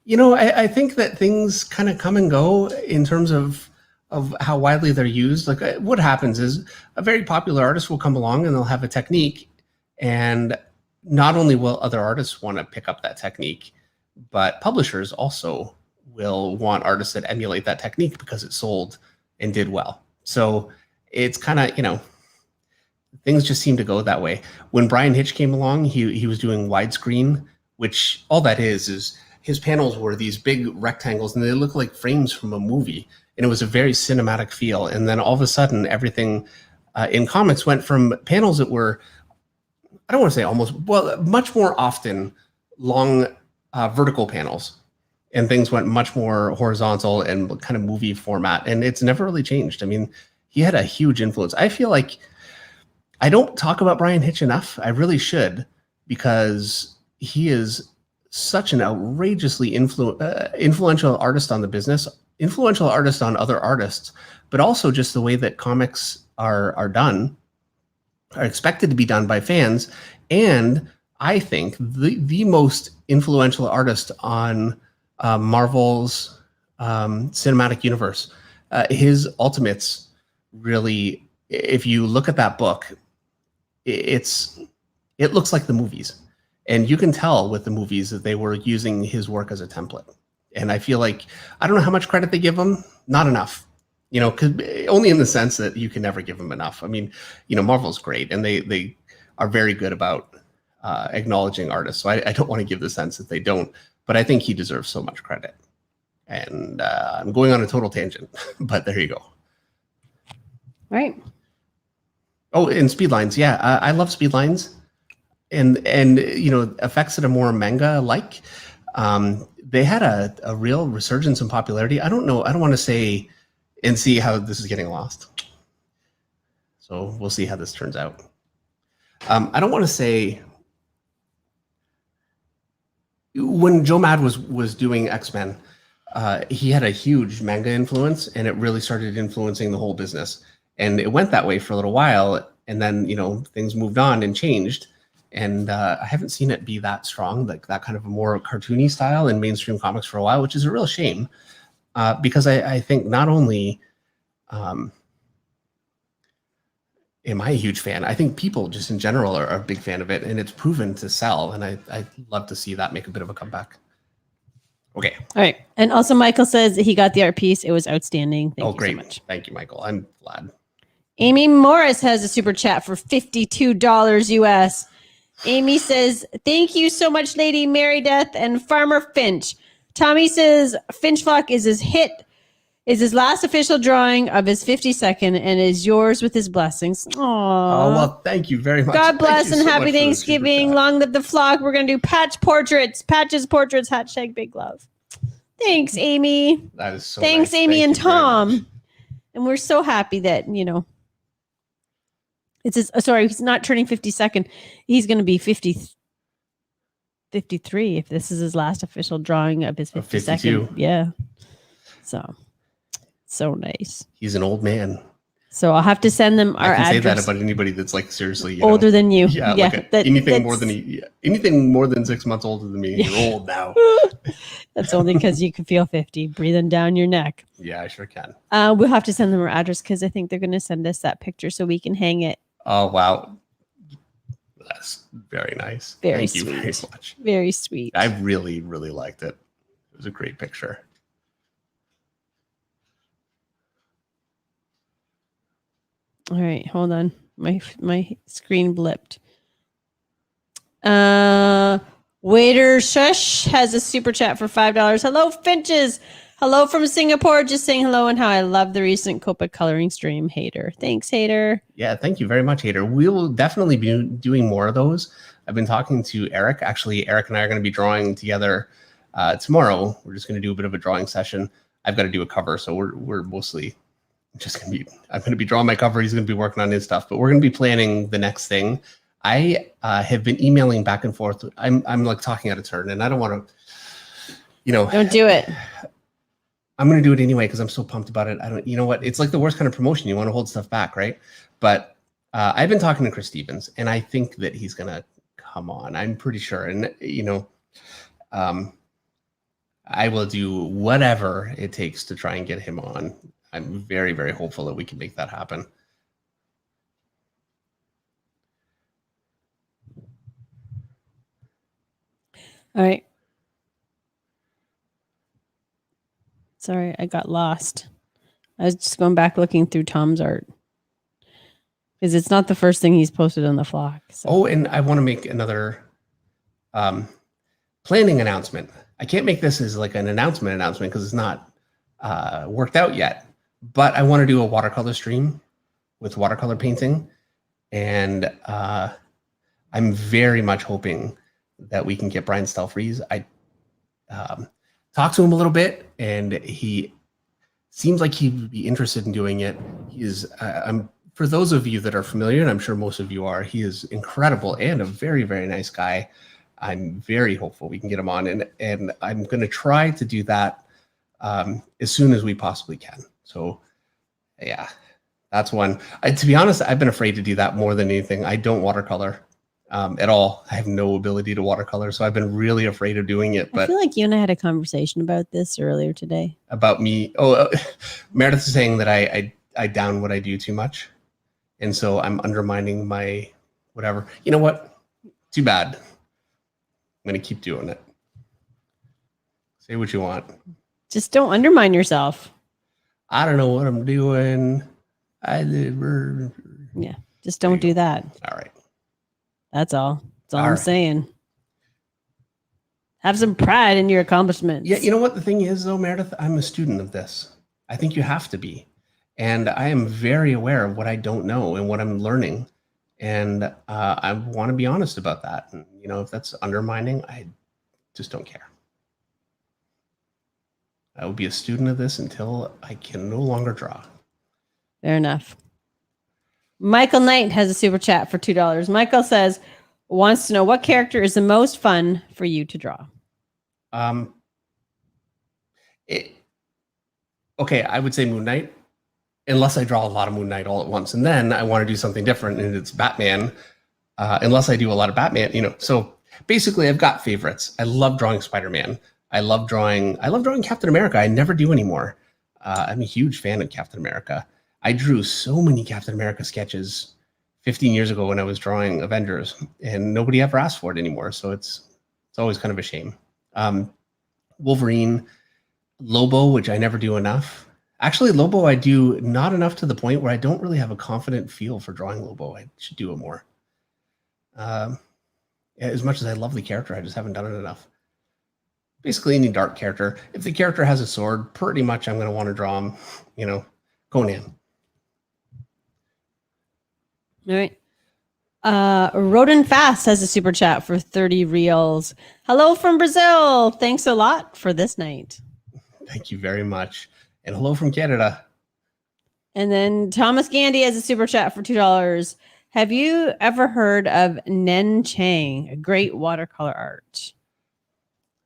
You know, I think that things kind of come and go in terms of how widely they're used. Like, what happens is a very popular artist will come along and they'll have a technique, and not only will other artists want to pick up that technique, but publishers also will want artists that emulate that technique because it sold and did well. So it's kind of, you know, things just seem to go that way. When Brian Hitch came along, he was doing widescreen, which all that is his panels were these big rectangles, and they look like frames from a movie. And it was a very cinematic feel. And then all of a sudden, everything in comics went from panels that were, I don't want to say almost, well, much more often long vertical panels. And things went much more horizontal and kind of movie format. And it's never really changed. I mean, he had a huge influence. I feel like I don't talk about Brian Hitch enough. I really should, because he is such an outrageously influential artist on the business, influential artist on other artists, but also just the way that comics are done, are expected to be done by fans. And I think the most influential artist on Marvel's cinematic universe. His Ultimates really, if you look at that book, it looks like the movies. And you can tell with the movies that they were using his work as a template. And I feel like, I don't know how much credit they give him, not enough. You know, only in the sense that you can never give him enough. I mean, you know, Marvel's great, and they are very good about acknowledging artists. So I don't want to give the sense that they don't, but I think he deserves so much credit. And I'm going on a total tangent, but there you go. All right. Oh, and speed lines. Yeah, I love speed lines. And you know, effects that are more manga-like. They had a real resurgence in popularity. I don't know. I don't want to say and see how this is getting lost. So we'll see how this turns out. I don't want to say when Joe Mad was doing X-Men, he had a huge manga influence, and it really started influencing the whole business. And it went that way for a little while, and then things moved on and changed. And I haven't seen it be that strong, like that kind of a more cartoony style in mainstream comics for a while, which is a real shame. Because I think not only am I a huge fan, I think people just in general are a big fan of it, and it's proven to sell. And I'd love to see that make a bit of a comeback. Okay. All right. And also Michael says that he got the art piece. It was outstanding. Thank you great. so much. Thank you, Michael. I'm glad. Amy Morris has a super chat for $52 US. Amy says, thank you so much, Lady Mary Death and Farmer Finch. Tommy says Finch Flock is his last official drawing of his 52nd and is yours with his blessings. Aww. Oh, well, thank you very much. God bless and so happy Thanksgiving. Long live the flock. We're going to do patches, portraits, #, big love. Thanks, Amy. That is so Thanks, nice. Amy Thank and you very much. Tom. And we're so happy that, it's his, sorry, he's not turning 52nd. He's going to be 53 if this is his last official drawing of his 52nd. 52. Yeah. So nice. He's an old man. So I'll have to send them our address. I can say that about anybody that's like seriously older than you. Yeah, like anything more than 6 months older than me. You're old now. That's only because you can feel 50 breathing down your neck. Yeah, I sure can. We'll have to send them our address because I think they're going to send us that picture so we can hang it. Oh, wow. That's very nice. Very Thank you sweet. very much. Very sweet. I really, really liked it. It was a great picture. All right, hold on. My screen blipped. Waiter Shush has a super chat for $5. Hello, Finches. Hello from Singapore. Just saying hello and how I love the recent Copa coloring stream, Hater. Thanks, Hater. Yeah, thank you very much, Hater. We will definitely be doing more of those. I've been talking to Eric. Actually, Eric and I are going to be drawing together tomorrow. We're just going to do a bit of a drawing session. I've got to do a cover, so we're mostly just going to be, I'm going to be drawing my cover. He's going to be working on his stuff, but we're going to be planning the next thing. I have been emailing back and forth. I'm like talking out of turn, and I don't want to, Don't do it. I'm going to do it anyway because I'm so pumped about it. You know what? It's like the worst kind of promotion. You want to hold stuff back, right? But I've been talking to Chris Stevens, and I think that he's going to come on. I'm pretty sure. And, I will do whatever it takes to try and get him on. I'm very, very hopeful that we can make that happen. All right. Sorry, I got lost. I was just going back looking through Tom's art. Because it's not the first thing he's posted on the flock. So. Oh, and I want to make another planning announcement. I can't make this as like an announcement because it's not worked out yet. But I want to do a watercolor stream with watercolor painting. And I'm very much hoping that we can get Brian Stelfreeze. I talked to him a little bit, and he seems like he would be interested in doing it. He is, for those of you that are familiar, and I'm sure most of you are, he is incredible and a very, very nice guy. I'm very hopeful we can get him on, and I'm going to try to do that as soon as we possibly can. So, yeah, that's one. To be honest, I've been afraid to do that more than anything. I don't watercolor at all. I have no ability to watercolor, so I've been really afraid of doing it. But I feel like you and I had a conversation about this earlier today. About me? Oh, Meredith is saying that I down what I do too much, and so I'm undermining my whatever. You know what? Too bad. I'm going to keep doing it. Say what you want. Just don't undermine yourself. I don't know what I'm doing. Yeah, just don't do that. All right. That's all. That's all I'm saying. Have some pride in your accomplishments. Yeah, you know what the thing is, though, Meredith? I'm a student of this. I think you have to be. And I am very aware of what I don't know and what I'm learning. And I want to be honest about that. And, if that's undermining, I just don't care. I will be a student of this until I can no longer draw. Fair enough. Michael Knight has a super chat for $2. Michael says, wants to know what character is the most fun for you to draw. Okay, I would say Moon Knight, unless I draw a lot of Moon Knight all at once, and then I want to do something different, and it's Batman. Unless I do a lot of Batman, So basically, I've got favorites. I love drawing Spider-Man. I love drawing Captain America. I never do anymore. I'm a huge fan of Captain America. I drew so many Captain America sketches 15 years ago when I was drawing Avengers, and nobody ever asked for it anymore. So it's always kind of a shame. Wolverine, Lobo, which I never do enough. Actually, Lobo, I do not enough to the point where I don't really have a confident feel for drawing Lobo. I should do it more. As much as I love the character, I just haven't done it enough. Basically, any dark character. If the character has a sword, pretty much I'm going to want to draw him, Conan. All right. Rodin Fast has a super chat for 30 reals. Hello from Brazil. Thanks a lot for this night. Thank you very much. And hello from Canada. And then Thomas Gandy has a super chat for $2. Have you ever heard of Nen Chang, a great watercolor art?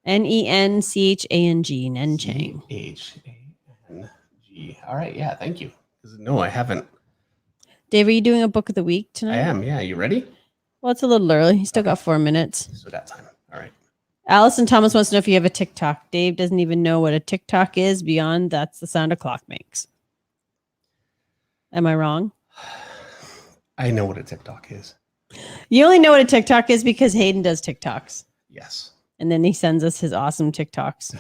Nenchang, Nen Chang. Chang. All right. Yeah. Thank you. No, I haven't. Dave, are you doing a book of the week tonight? I am. Yeah. You ready? Well, it's a little early. You still got 4 minutes. So that time. All right. Allison Thomas wants to know if you have a TikTok. Dave doesn't even know what a TikTok is beyond that's the sound a clock makes. Am I wrong? I know what a TikTok is. You only know what a TikTok is because Hayden does TikToks. Yes. And then he sends us his awesome TikToks.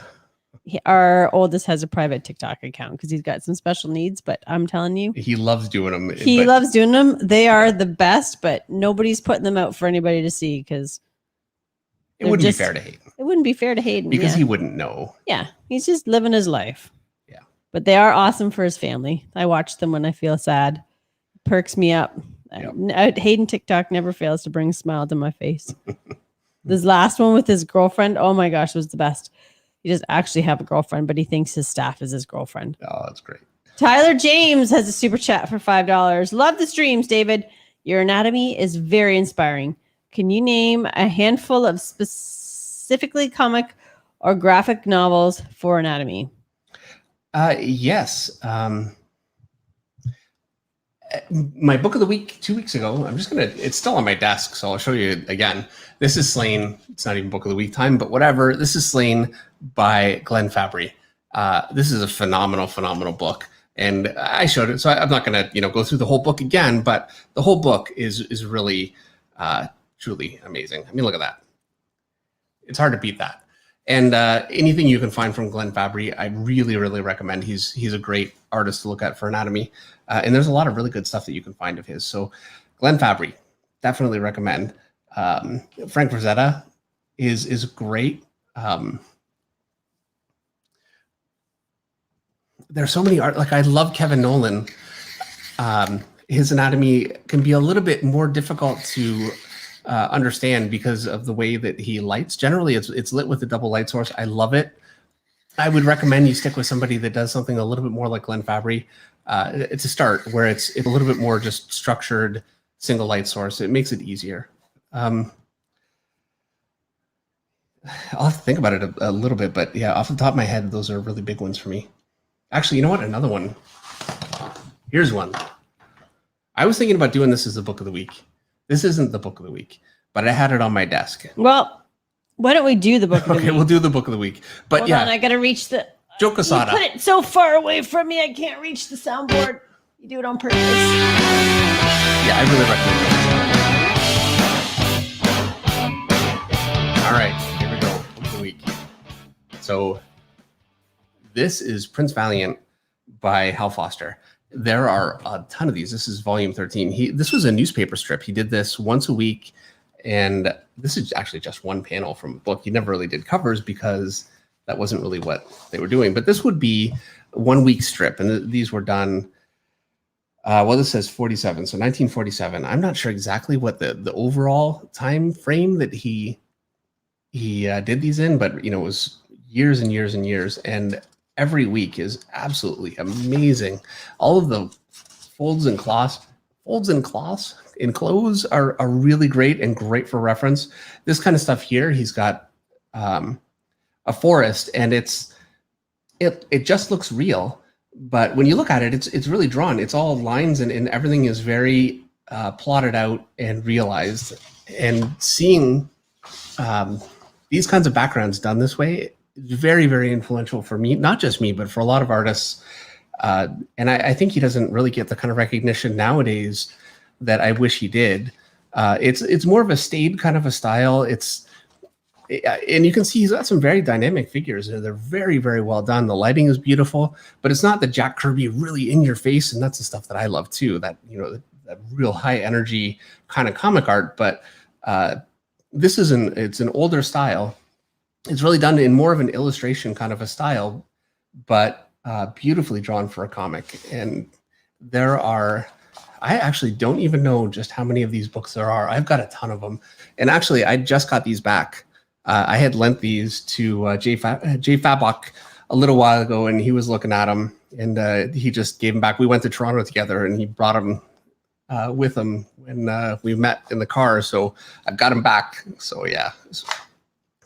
Our oldest has a private TikTok account because he's got some special needs, but I'm telling you. He loves doing them. He loves doing them. They are the best, but nobody's putting them out for anybody to see because it wouldn't be fair to Hayden. It wouldn't be fair to Hayden. Because he wouldn't know. Yeah. He's just living his life. Yeah. But they are awesome for his family. I watch them when I feel sad. Perks me up. Yep. Hayden TikTok never fails to bring a smile to my face. This last one with his girlfriend, oh my gosh, was the best. He doesn't actually have a girlfriend, but he thinks his staff is his girlfriend. Oh, that's great. Tyler James has a super chat for $5. Love the streams, David. Your anatomy is very inspiring. Can you name a handful of specifically comic or graphic novels for anatomy? Yes. My book of the week 2 weeks ago, it's still on my desk, so I'll show you again. This is Slain. It's not even book of the week time, but whatever. This is Slain by Glenn Fabry. This is a phenomenal book. And I showed it, so I'm not going to go through the whole book again, but the whole book is really truly amazing. I mean, look at that. It's hard to beat that. And anything you can find from Glenn Fabry, I really recommend. He's a great artist to look at for anatomy. And there's a lot of really good stuff that you can find of his. So Glenn Fabry, definitely recommend. Frank Frazetta is great. There's so many art. Like I love Kevin Nolan. His anatomy can be a little bit more difficult to understand because of the way that he lights. Generally, it's lit with a double light source. I love it. I would recommend you stick with somebody that does something a little bit more like Glenn Fabry. It's a start where it's a little bit more just structured single light source. It makes it easier. I'll have to think about it a little bit, but yeah, off the top of my head, those are really big ones for me. Actually, you know what? Another one. Here's one. I was thinking about doing this as the book of the week. This isn't the book of the week, but I had it on my desk. Well, why don't we do the book of the week? Okay, we'll do the book of the week. But Hold yeah, on, I gotta reach the Joe Quesada. You put it so far away from me, I can't reach the soundboard. You do it on purpose. Yeah, I really recommend it. All right, here we go. Book of the week. So this is Prince Valiant by Hal Foster. There are a ton of these. This is volume 13. This was a newspaper strip. He did this once a week, and this is actually just one panel from a book. He never really did covers because that wasn't really what they were doing. But this would be 1 week strip, and these were done. Well, this says 47, so 1947. I'm not sure exactly what the overall time frame that he did these in, but it was years and years and years, and every week is absolutely amazing. All of the folds and cloths folds in clothes are really great and great for reference. This kind of stuff here, he's got a forest, and it just looks real. But when you look at it, it's really drawn. It's all lines, and everything is very plotted out and realized. And seeing these kinds of backgrounds done this way is very, very influential for me. Not just me, but for a lot of artists. And I think he doesn't really get the kind of recognition nowadays that I wish he did. It's more of a staid kind of a style. And you can see he's got some very dynamic figures. They're very, very well done. The lighting is beautiful, but it's not the Jack Kirby really in your face. And that's the stuff that I love too, that real high energy kind of comic art. But it's an older style. It's really done in more of an illustration kind of a style, but beautifully drawn for a comic. And I actually don't even know just how many of these books there are. I've got a ton of them. And actually, I just got these back. I had lent these to Jay Fabok a little while ago, and he was looking at them, and he just gave them back. We went to Toronto together, and he brought them with him when we met in the car. So I've got them back. So yeah,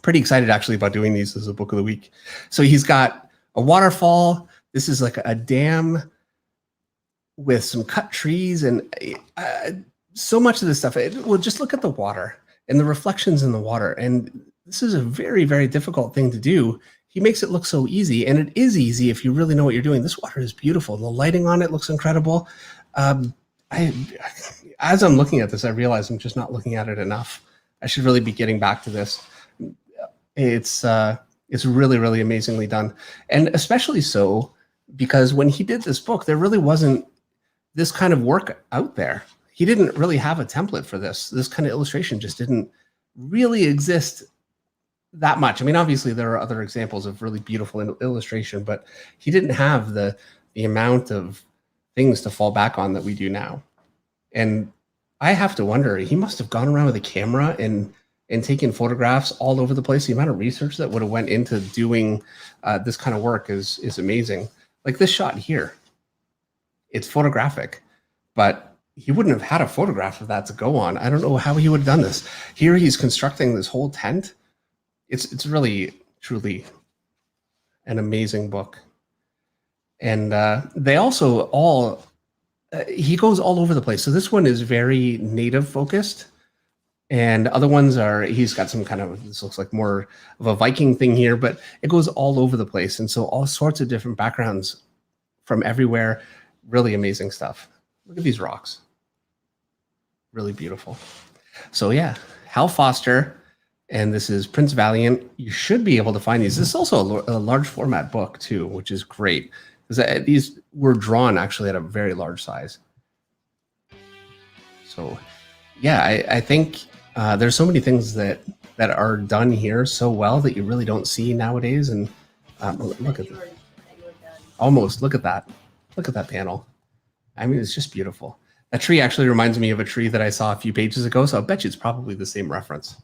pretty excited actually about doing these as a book of the week. So he's got a waterfall. This is like a dam with some cut trees, and so much of this stuff. Well, just look at the water and the reflections in the water. And this is a very, very difficult thing to do. He makes it look so easy, and it is easy if you really know what you're doing. This water is beautiful. The lighting on it looks incredible. As I'm looking at this, I realize I'm just not looking at it enough. I should really be getting back to this. It's really, really amazingly done. And especially so because when he did this book, there really wasn't this kind of work out there. He didn't really have a template for this. This kind of illustration just didn't really exist that much. I mean, obviously there are other examples of really beautiful illustration, but he didn't have the amount of things to fall back on that we do now. And I have to wonder, he must have gone around with a camera and taken photographs all over the place. The amount of research that would have went into doing this kind of work is amazing. Like this shot here, it's photographic, but he wouldn't have had a photograph of that to go on. I don't know how he would have done this. Here he's constructing this whole tent. It's really, truly an amazing book. And they also all, he goes all over the place. So this one is very native focused. And other ones he's got some kind of, this looks like more of a Viking thing here, but it goes all over the place. And so all sorts of different backgrounds from everywhere. Really amazing stuff. Look at these rocks. Really beautiful. So yeah, Hal Foster, and this is Prince Valiant. You should be able to find these. This is also a large format book too, which is great. Because these were drawn actually at a very large size. So yeah, I think there's so many things that are done here so well that you really don't see nowadays. And look at that. Almost, look at that. Look at that panel. I mean, it's just beautiful. That tree actually reminds me of a tree that I saw a few pages ago, so I bet you it's probably the same reference.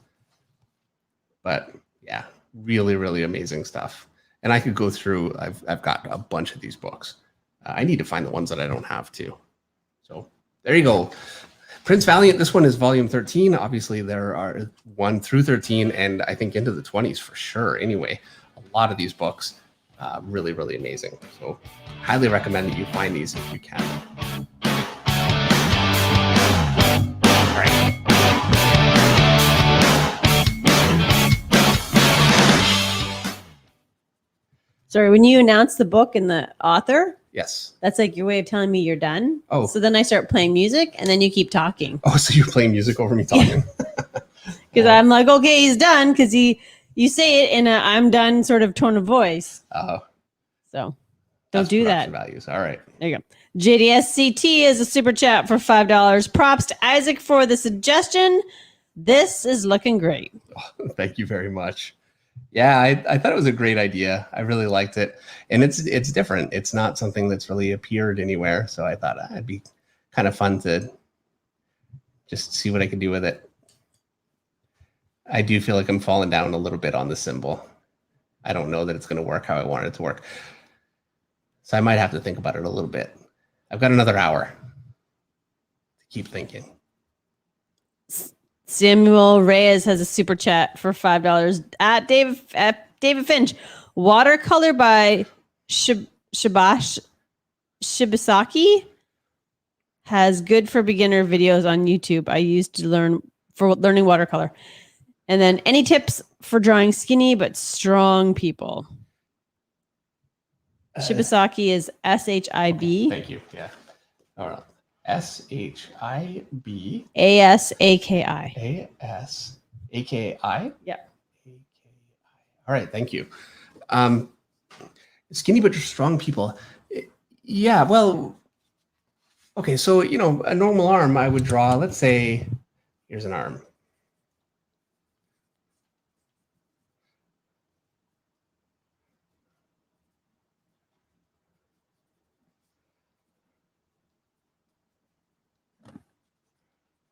But yeah, really, really amazing stuff. And I could go through, I've got a bunch of these books. I need to find the ones that I don't have too. So there you go. Prince Valiant, this one is volume 13. Obviously there are 1 through 13 and I think into the 20s for sure. Anyway, a lot of these books, really, really amazing. So highly recommend that you find these if you can. All right. Sorry, when you announce the book and the author, yes, that's like your way of telling me you're done. Oh, so then I start playing music and then you keep talking. Oh, so you're playing music over me talking? Because I'm like, okay, he's done. Because you say it in a I'm done sort of tone of voice. So don't do that. Values. All right. There you go. JDSCT is a super chat for $5. Props to Isaac for the suggestion. This is looking great. Oh, thank you very much. Yeah, I thought it was a great idea. I really liked it. And it's different. It's not something that's really appeared anywhere. So I thought it'd be kind of fun to just see what I can do with it. I do feel like I'm falling down a little bit on the symbol. I don't know that it's going to work how I want it to work. So I might have to think about it a little bit. I've got another hour to keep thinking. Samuel Reyes has a super chat for $5 at David Finch. Watercolor by Shibasaki has good for beginner videos on YouTube. I used to learn for learning watercolor. And then any tips for drawing skinny but strong people? Shibasaki is SHIB. Thank you. Yeah. All right. SHIB. ASAKI. ASAKI. Yep. All right. Thank you. Skinny but strong people. Yeah. Well. Okay. So a normal arm I would draw. Let's say here's an arm.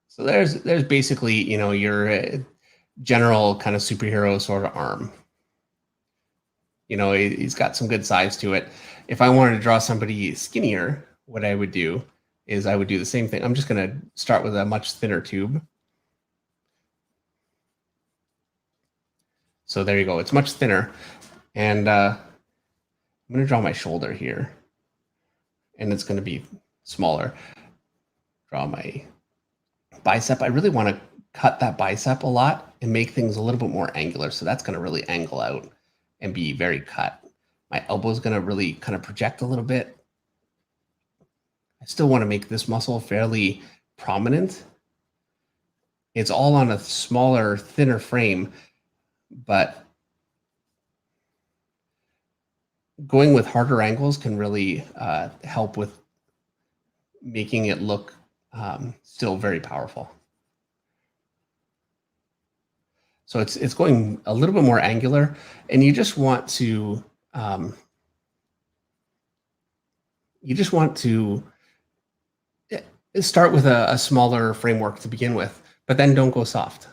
So there's basically, your general kind of superhero sort of arm. He's got some good size to it. If I wanted to draw somebody skinnier, what I would do is I would do the same thing. I'm just going to start with a much thinner tube. So there you go. It's much thinner. And I'm going to draw my shoulder here. And it's going to be smaller. Draw my bicep. I really want to cut that bicep a lot and make things a little bit more angular. So that's going to really angle out and be very cut. My elbow is going to really kind of project a little bit. I still want to make this muscle fairly prominent. It's all on a smaller, thinner frame, but going with harder angles can really help with making it look still very powerful. So it's going a little bit more angular, and you just want to start with a smaller framework to begin with, but then don't go soft.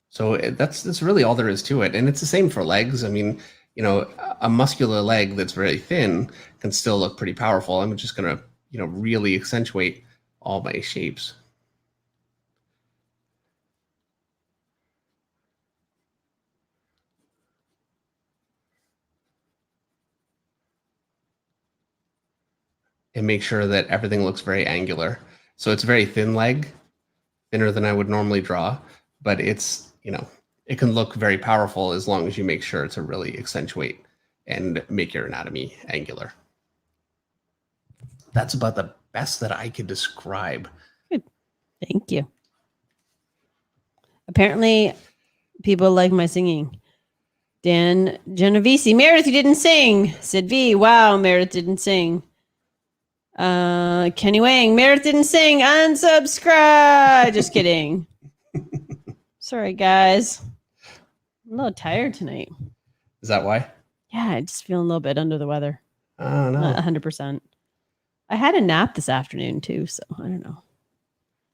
So that's really all there is to it, and it's the same for legs. I mean, a muscular leg that's very thin can still look pretty powerful. I'm just gonna really accentuate all my shapes. And make sure that everything looks very angular. So it's a very thin leg, thinner than I would normally draw, but it's, it can look very powerful as long as you make sure to really accentuate and make your anatomy angular. That's about the best that I could describe. Good. Thank you. Apparently, people like my singing. Dan Genovese, Meredith, you didn't sing. Sid V, wow, Meredith didn't sing. Kenny Wang, Meredith didn't sing. Unsubscribe. Just kidding. Sorry, guys. I'm a little tired tonight. Is that why? Yeah, I just feeling a little bit under the weather. Oh, no. Not 100%. I had a nap this afternoon too, so I don't know.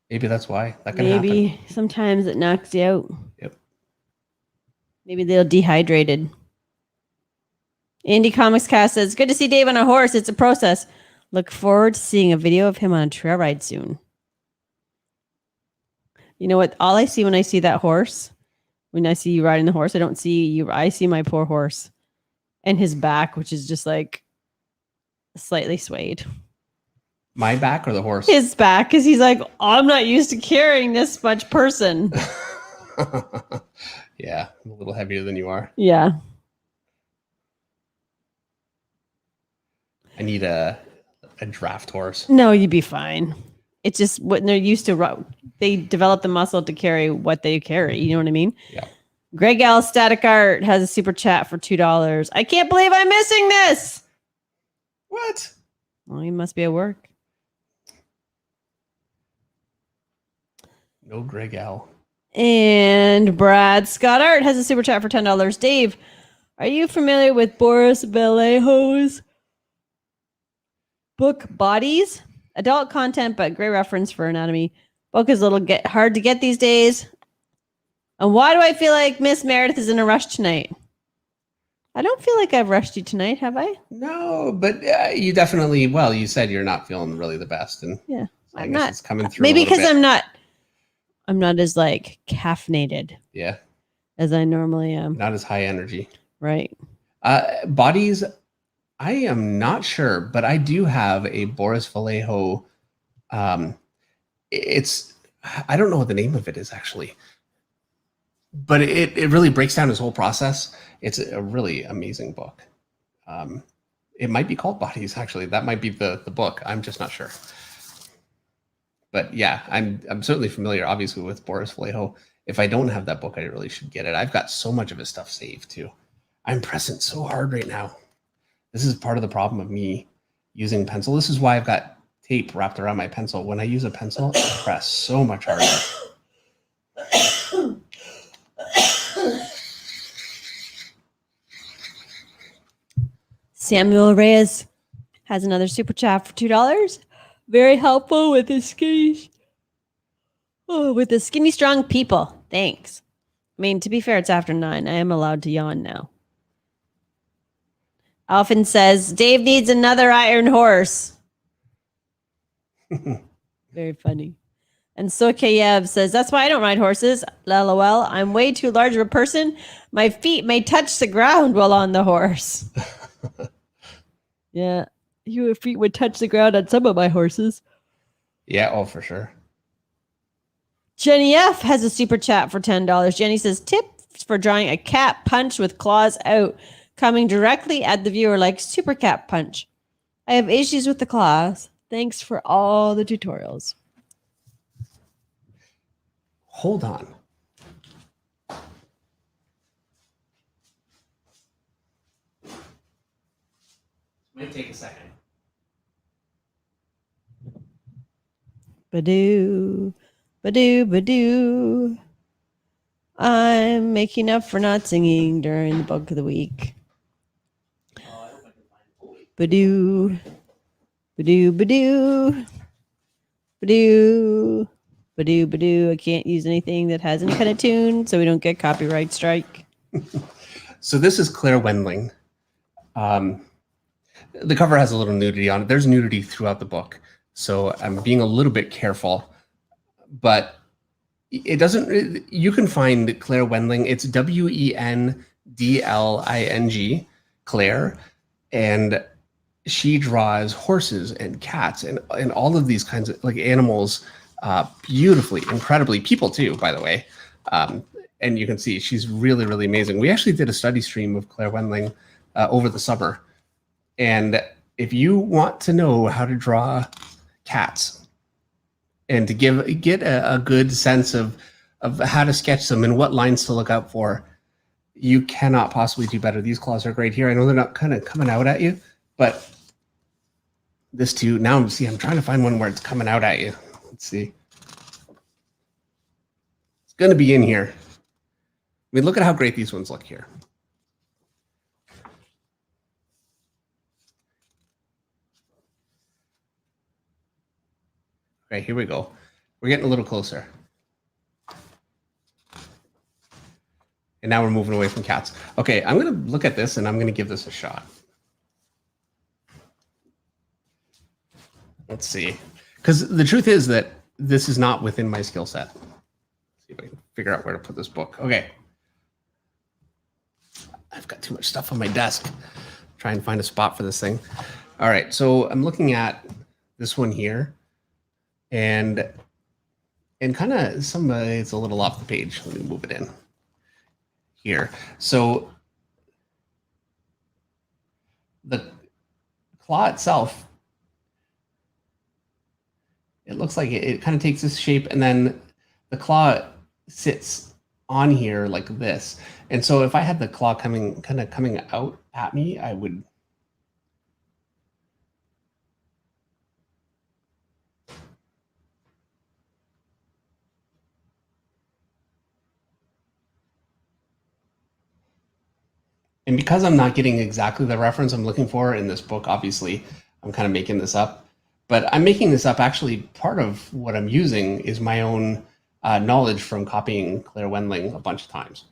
Maybe that's why. That can happen. Maybe sometimes it knocks you out. Yep. Maybe they're dehydrated. Indie Comics Cast says, good to see Dave on a horse. It's a process. Look forward to seeing a video of him on a trail ride soon. You know what? All I see when I see that horse, when I see you riding the horse, I don't see you. I see my poor horse and his back, which is just like slightly swayed. My back or the horse? His back, because he's like, I'm not used to carrying this much person. Yeah, I'm a little heavier than you are. Yeah. I need a draft horse. No, you'd be fine. It's just when they're used to, they develop the muscle to carry what they carry. You know what I mean? Yeah. Greg L. Static Art has a super chat for $2. I can't believe I'm missing this. What? Well, you must be at work. No Greg L. And Brad Scott Art has a super chat for $10. Dave, are you familiar with Boris Vallejo's book Bodies? Adult content, but great reference for anatomy. Book is a little hard to get these days. And why do I feel like Miss Meredith is in a rush tonight? I don't feel like I've rushed you tonight, have I? No, but you definitely, well, you said you're not feeling really the best. And yeah. I guess it's coming through. Maybe because I'm not as like caffeinated. Yeah. As I normally am. Not as high energy. Right. Bodies, I am not sure, but I do have a Boris Vallejo. It's, I don't know what the name of it is actually, but it really breaks down his whole process. It's a really amazing book. It might be called Bodies, actually. That might be the book. I'm just not sure. But yeah, I'm certainly familiar, obviously, with Boris Vallejo. If I don't have that book, I really should get it. I've got so much of his stuff saved too. I'm pressing so hard right now. This is part of the problem of me using pencil. This is why I've got tape wrapped around my pencil. When I use a pencil, I press so much harder. Samuel Reyes has another super chat for $2. Very helpful with the skinny strong people. Thanks. I mean, to be fair, it's after 9. I am allowed to yawn now. Alvin says, Dave needs another iron horse. Very funny. And Sokayev says, that's why I don't ride horses. LOL. I'm way too large of a person. My feet may touch the ground while on the horse. Yeah. Your feet would touch the ground on some of my horses. Yeah, oh, for sure. Jenny F has a super chat for $10. Jenny says, tips for drawing a cat punch with claws out, coming directly at the viewer like super cat punch. I have issues with the claws. Thanks for all the tutorials. Hold on. Might take a second. Badoo, badoo, badoo. I'm making up for not singing during the book of the week. Badoo, badoo, badoo, badoo, badoo, badoo. I can't use anything that has any kind of tune, so we don't get copyright strike. So this is Claire Wendling. The cover has a little nudity on it. There's nudity throughout the book, so I'm being a little bit careful. But it doesn't. You can find Claire Wendling. It's Wendling, Claire, and she draws horses and cats and all of these kinds of like animals beautifully, incredibly. People too, by the way. And you can see she's really, really amazing. We actually did a study stream of Claire Wendling over the summer. And if you want to know how to draw cats and to get a good sense of how to sketch them and what lines to look out for, you cannot possibly do better. These claws are great here. I know they're not kind of coming out at you, but this too. Now I'm trying to find one where it's coming out at you. Let's see. It's going to be in here. I mean, look at how great these ones look here. Okay, here we go. We're getting a little closer. And now we're moving away from cats. Okay, I'm going to look at this and I'm going to give this a shot. Let's see. Because the truth is that this is not within my skill set. Let's see if I can figure out where to put this book. Okay. I've got too much stuff on my desk. Try and find a spot for this thing. All right, so I'm looking at this one here. And kind of it's a little off the page. Let me move it in here. So the claw itself, it looks like it kind of takes this shape, and then the claw sits on here like this. And so if I had the claw coming out at me, I would. And because I'm not getting exactly the reference I'm looking for in this book, obviously, I'm kind of making this up. But I'm making this up. Actually, part of what I'm using is my own knowledge from copying Claire Wendling a bunch of times.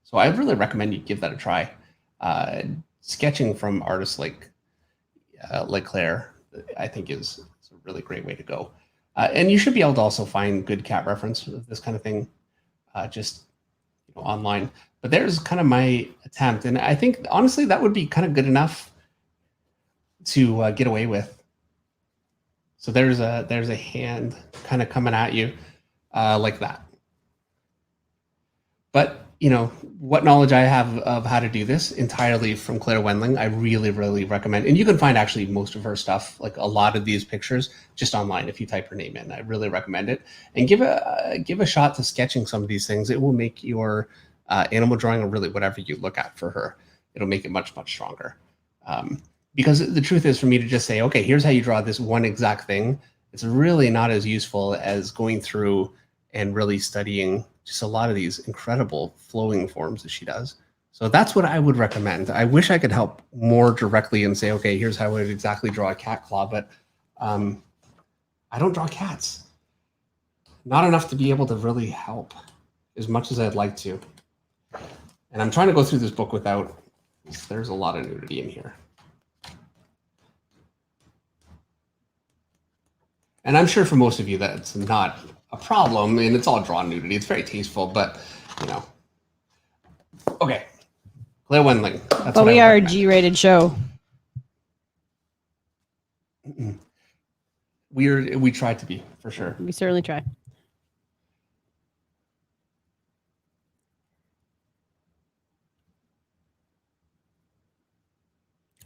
So I really recommend you give that a try. Sketching from artists like Claire, I think is a really great way to go. And you should be able to also find good cat reference of this kind of thing, just online. But there's kind of my attempt, and I think honestly that would be kind of good enough to get away with. So there's a hand kind of coming at you like that. But what knowledge I have of how to do this entirely from Claire Wendling, I really, really recommend. And you can find actually most of her stuff, like a lot of these pictures, just online if you type her name in. I really recommend it. And give a shot to sketching some of these things. It will make your animal drawing, or really whatever you look at for her, it'll make it much, much stronger. Because the truth is, for me to just say, okay, here's how you draw this one exact thing, it's really not as useful as going through and really studying just a lot of these incredible flowing forms that she does. So that's what I would recommend. I wish I could help more directly and say, okay, here's how I would exactly draw a cat claw, but I don't draw cats. Not enough to be able to really help as much as I'd like to. And I'm trying to go through this book without, there's a lot of nudity in here. And I'm sure for most of you that's not a problem, and it's all drawn nudity. It's very tasteful, but okay. Claire Wendling. But we are a G-rated show. We tried to be, for sure. We certainly try.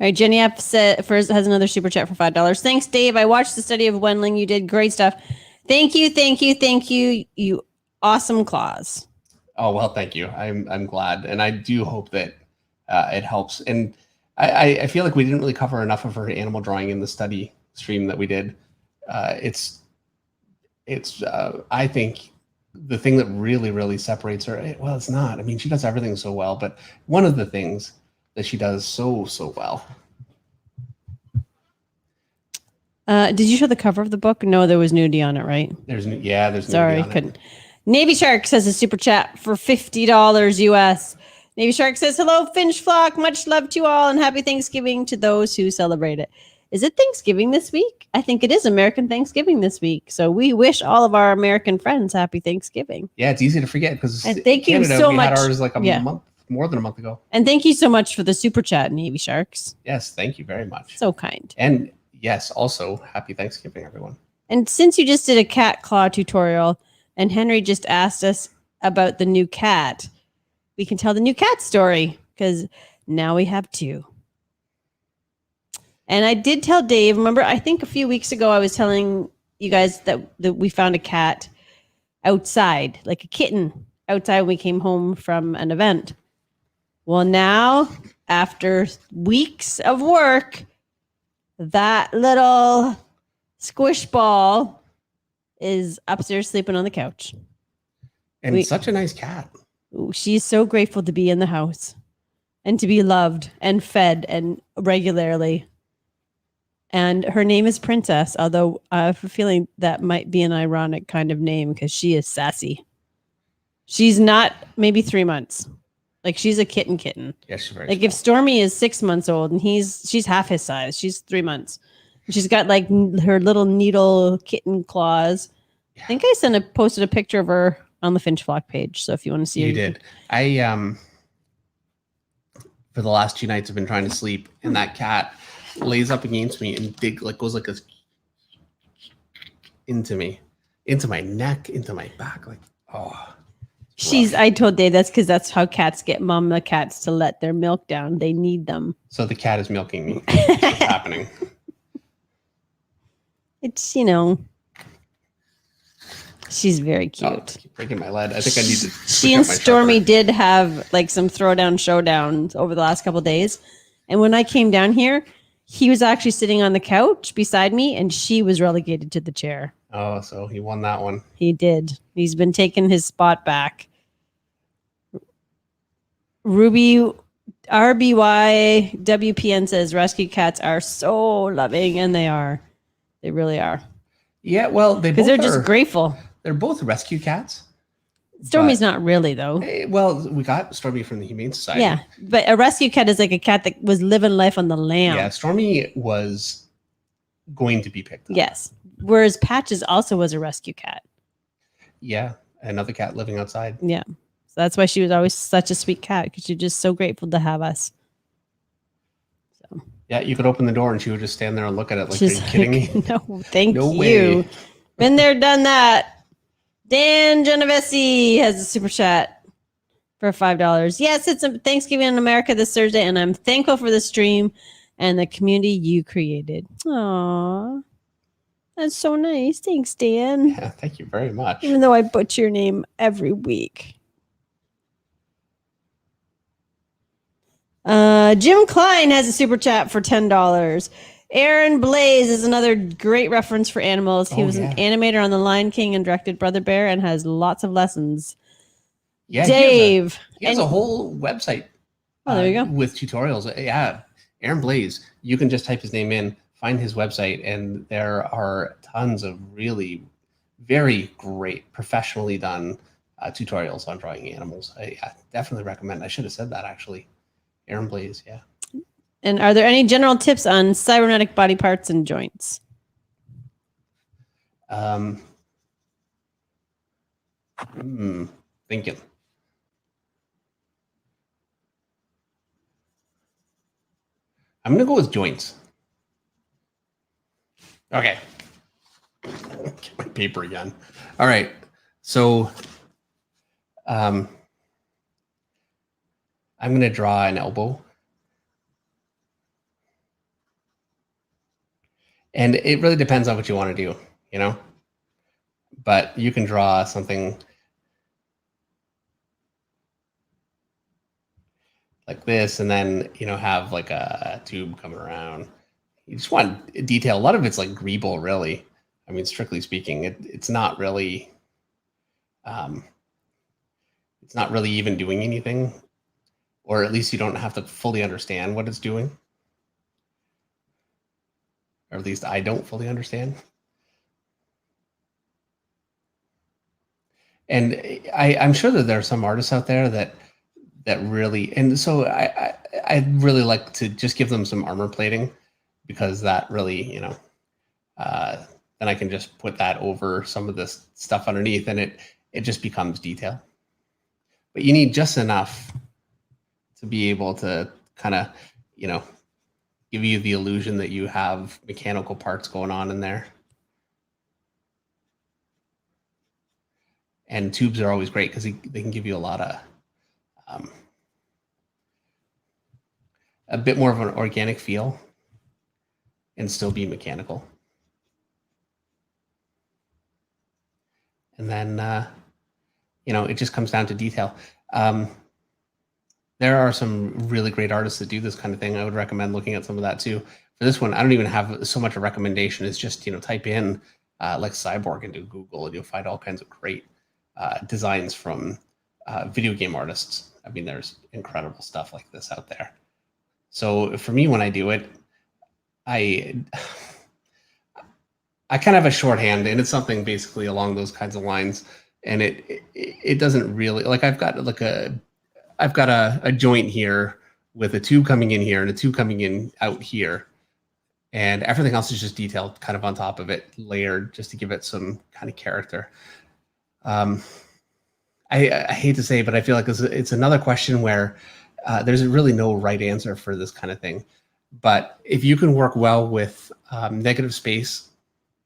All right, Jenny F has another super chat for $5. Thanks, Dave. I watched the study of Wendling. You did great stuff. Thank you, thank you, thank you. You awesome claws. Oh well, thank you. I'm glad, and I do hope that it helps. And I feel like we didn't really cover enough of her animal drawing in the study stream that we did. It's I think the thing that really separates her. Well, it's not. I mean, she does everything so well, but one of the things that she does so well. Did you show the cover of the book? No, there was nudity on it, right? There's nudity Sorry, on couldn't. Navy Shark says a super chat for $50 US. Navy Shark says, hello, Finch Flock. Much love to you all and happy Thanksgiving to those who celebrate it. Is it Thanksgiving this week? I think it is American Thanksgiving this week. So we wish all of our American friends happy Thanksgiving. Yeah, it's easy to forget because thank you so much. We had ours like a month, more than a month ago. And thank you so much for the super chat, Navy Sharks. Yes, thank you very much. So kind. And yes, also happy Thanksgiving, everyone. And since you just did a cat claw tutorial and Henry just asked us about the new cat, we can tell the new cat story because now we have two. And I did tell Dave, remember, I think a few weeks ago, I was telling you guys that we found a cat outside, like a kitten outside when we came home from an event. Well, now, after weeks of work, that little squish ball is upstairs sleeping on the couch. And such a nice cat. She's so grateful to be in the house and to be loved and fed and regularly. And her name is Princess, although I have a feeling that might be an ironic kind of name because she is sassy. She's not maybe 3 months. Like she's a kitten. Yeah, she's very like small. If Stormy is 6 months old and she's half his size, she's 3 months. She's got like her little needle kitten claws. Yeah. I think I posted a picture of her on the Finch Flock page. So if you want to see her, you did. I for the last 2 nights I've been trying to sleep, and that cat lays up against me and goes like this into me, into my neck, into my back, like I told Dave that's because that's how cats get mama cats to let their milk down. They need them. So the cat is milking me. That's what's happening. It's she's very cute. I keep breaking my lead. I think I need to. She and Stormy did have like some throwdown showdowns over the last couple of days, and when I came down here, he was actually sitting on the couch beside me, and she was relegated to the chair. Oh, so he won that one. He did. He's been taking his spot back. Ruby RBY WPN says rescue cats are so loving, and they are. They really are. Yeah, well, because they're just grateful. They're both rescue cats. Stormy's not really though. Well, we got Stormy from the Humane Society. Yeah, but a rescue cat is like a cat that was living life on the lam. Yeah, Stormy was going to be picked up. Yes. Whereas Patches also was a rescue cat. Yeah, another cat living outside. Yeah. So that's why she was always such a sweet cat, because she's just so grateful to have us. So Yeah, you could open the door and she would just stand there and look at it like, she's are you kidding me? No, thank No you. way. Been there, done that. Dan Genovese has a super chat for $5. Yes, it's a Thanksgiving in America this Thursday, and I'm thankful for the stream and the community you created. Aw, that's so nice. Thanks, Dan. Yeah, thank you very much. Even though I butcher your name every week. Jim Klein has a super chat for $10. Aaron Blaze is another great reference for animals. He was an animator on The Lion King and directed Brother Bear and has lots of lessons. Yeah, Dave. He has a whole website. Oh, there you go. With tutorials. Yeah, Aaron Blaze. You can just type his name in, find his website, and there are tons of really very great, professionally done tutorials on drawing animals. I definitely recommend. I should have said that, actually. Aaron Blaze, yeah. And are there any general tips on cybernetic body parts and joints? Thinking. I'm gonna go with joints. Okay. Get my paper again. All right. So I'm gonna draw an elbow. And it really depends on what you want to do, you know? But you can draw something like this, and then, you know, have like a tube coming around. You just want detail. A lot of it's like greeble, really. I mean, strictly speaking, it's not really, it's not really even doing anything, or at least you don't have to fully understand what it's doing. Or at least I don't fully understand. And I'm sure that there are some artists out there that really, and so I'd really like to just give them some armor plating, because that really, you know, then I can just put that over some of this stuff underneath, and it just becomes detail. But you need just enough to be able to kind of, you know, give you the illusion that you have mechanical parts going on in there. And tubes are always great because they can give you a lot of, a bit more of an organic feel and still be mechanical. And then, you know, it just comes down to detail. There are some really great artists that do this kind of thing. I would recommend looking at some of that too. For this one, I don't even have so much a recommendation. It's just, you know, type in like Cyborg into Google, and you'll find all kinds of great designs from video game artists. I mean, there's incredible stuff like this out there. So for me, when I do it, I kind of have a shorthand, and it's something basically along those kinds of lines. And it doesn't really, like, I've got a joint here with a tube coming in here and a tube coming in out here, and everything else is just detailed kind of on top of it, layered, just to give it some kind of character. I hate to say it, but I feel like it's another question where there's really no right answer for this kind of thing. But if you can work well with negative space,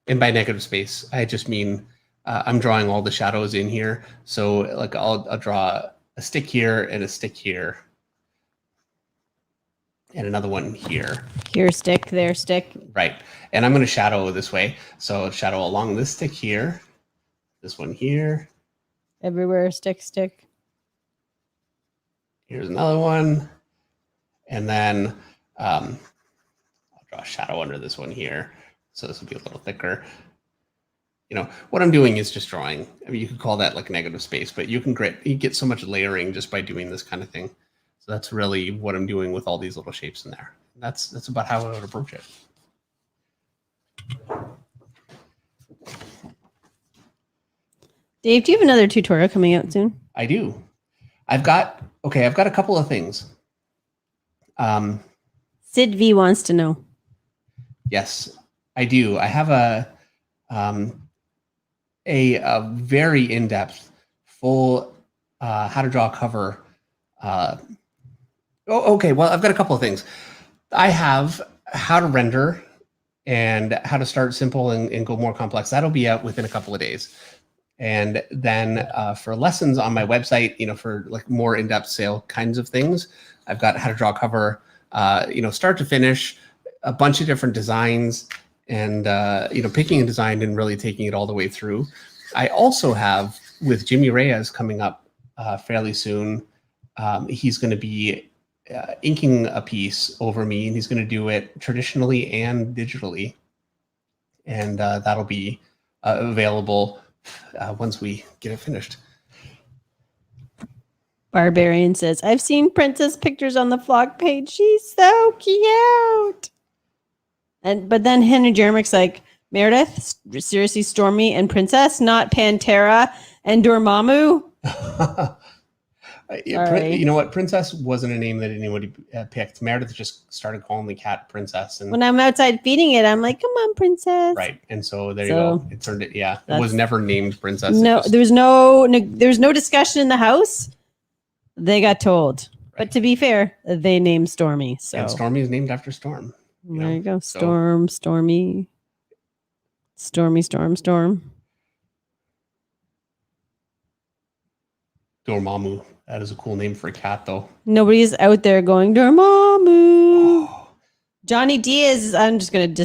and by negative space, I just mean I'm drawing all the shadows in here. So like I'll draw a stick here and a stick here, and another one here. Here stick, there stick. Right. And I'm going to shadow this way. So shadow along this stick here, this one here. Everywhere, stick, stick. Here's another one. And then I'll draw a shadow under this one here. So this will be a little thicker. You know, what I'm doing is just drawing. I mean, you could call that like negative space, but you get so much layering just by doing this kind of thing. So that's really what I'm doing with all these little shapes in there. That's about how I would approach it. Dave, do you have another tutorial coming out soon? I do. I've got a couple of things. Sid V wants to know. Yes. I do. I have um, a very in-depth, full how to draw a cover. Okay. Well, I've got a couple of things. I have how to render and how to start simple and go more complex. That'll be out within a couple of days. And then for lessons on my website, for like more in-depth sale kinds of things, I've got how to draw a cover, start to finish, a bunch of different designs, and picking a design and really taking it all the way through. I also have, with Jimmy Reyes coming up fairly soon, he's going to be inking a piece over me, and he's going to do it traditionally and digitally, and that'll be available once we get it finished. Barbarian says, I've seen Princess pictures on the vlog page. She's so cute. But then Henry Jeremick's like, Meredith, seriously, Stormy and Princess, not Pantera and Dormammu. You know what? Princess wasn't a name that anybody picked. Meredith just started calling the cat Princess. And when I'm outside feeding it, I'm like, come on, Princess. Right. And so there you go. It turned it. Yeah. It was never named Princess. No, there's no discussion in the house. They got told. Right. But to be fair, they named Stormy. So and Stormy is named after Storm. There you go. Storm, Stormy. Stormy, Storm. Dormammu. That is a cool name for a cat, though. Nobody's out there going Dormammu. Oh. Johnny D is. I'm just gonna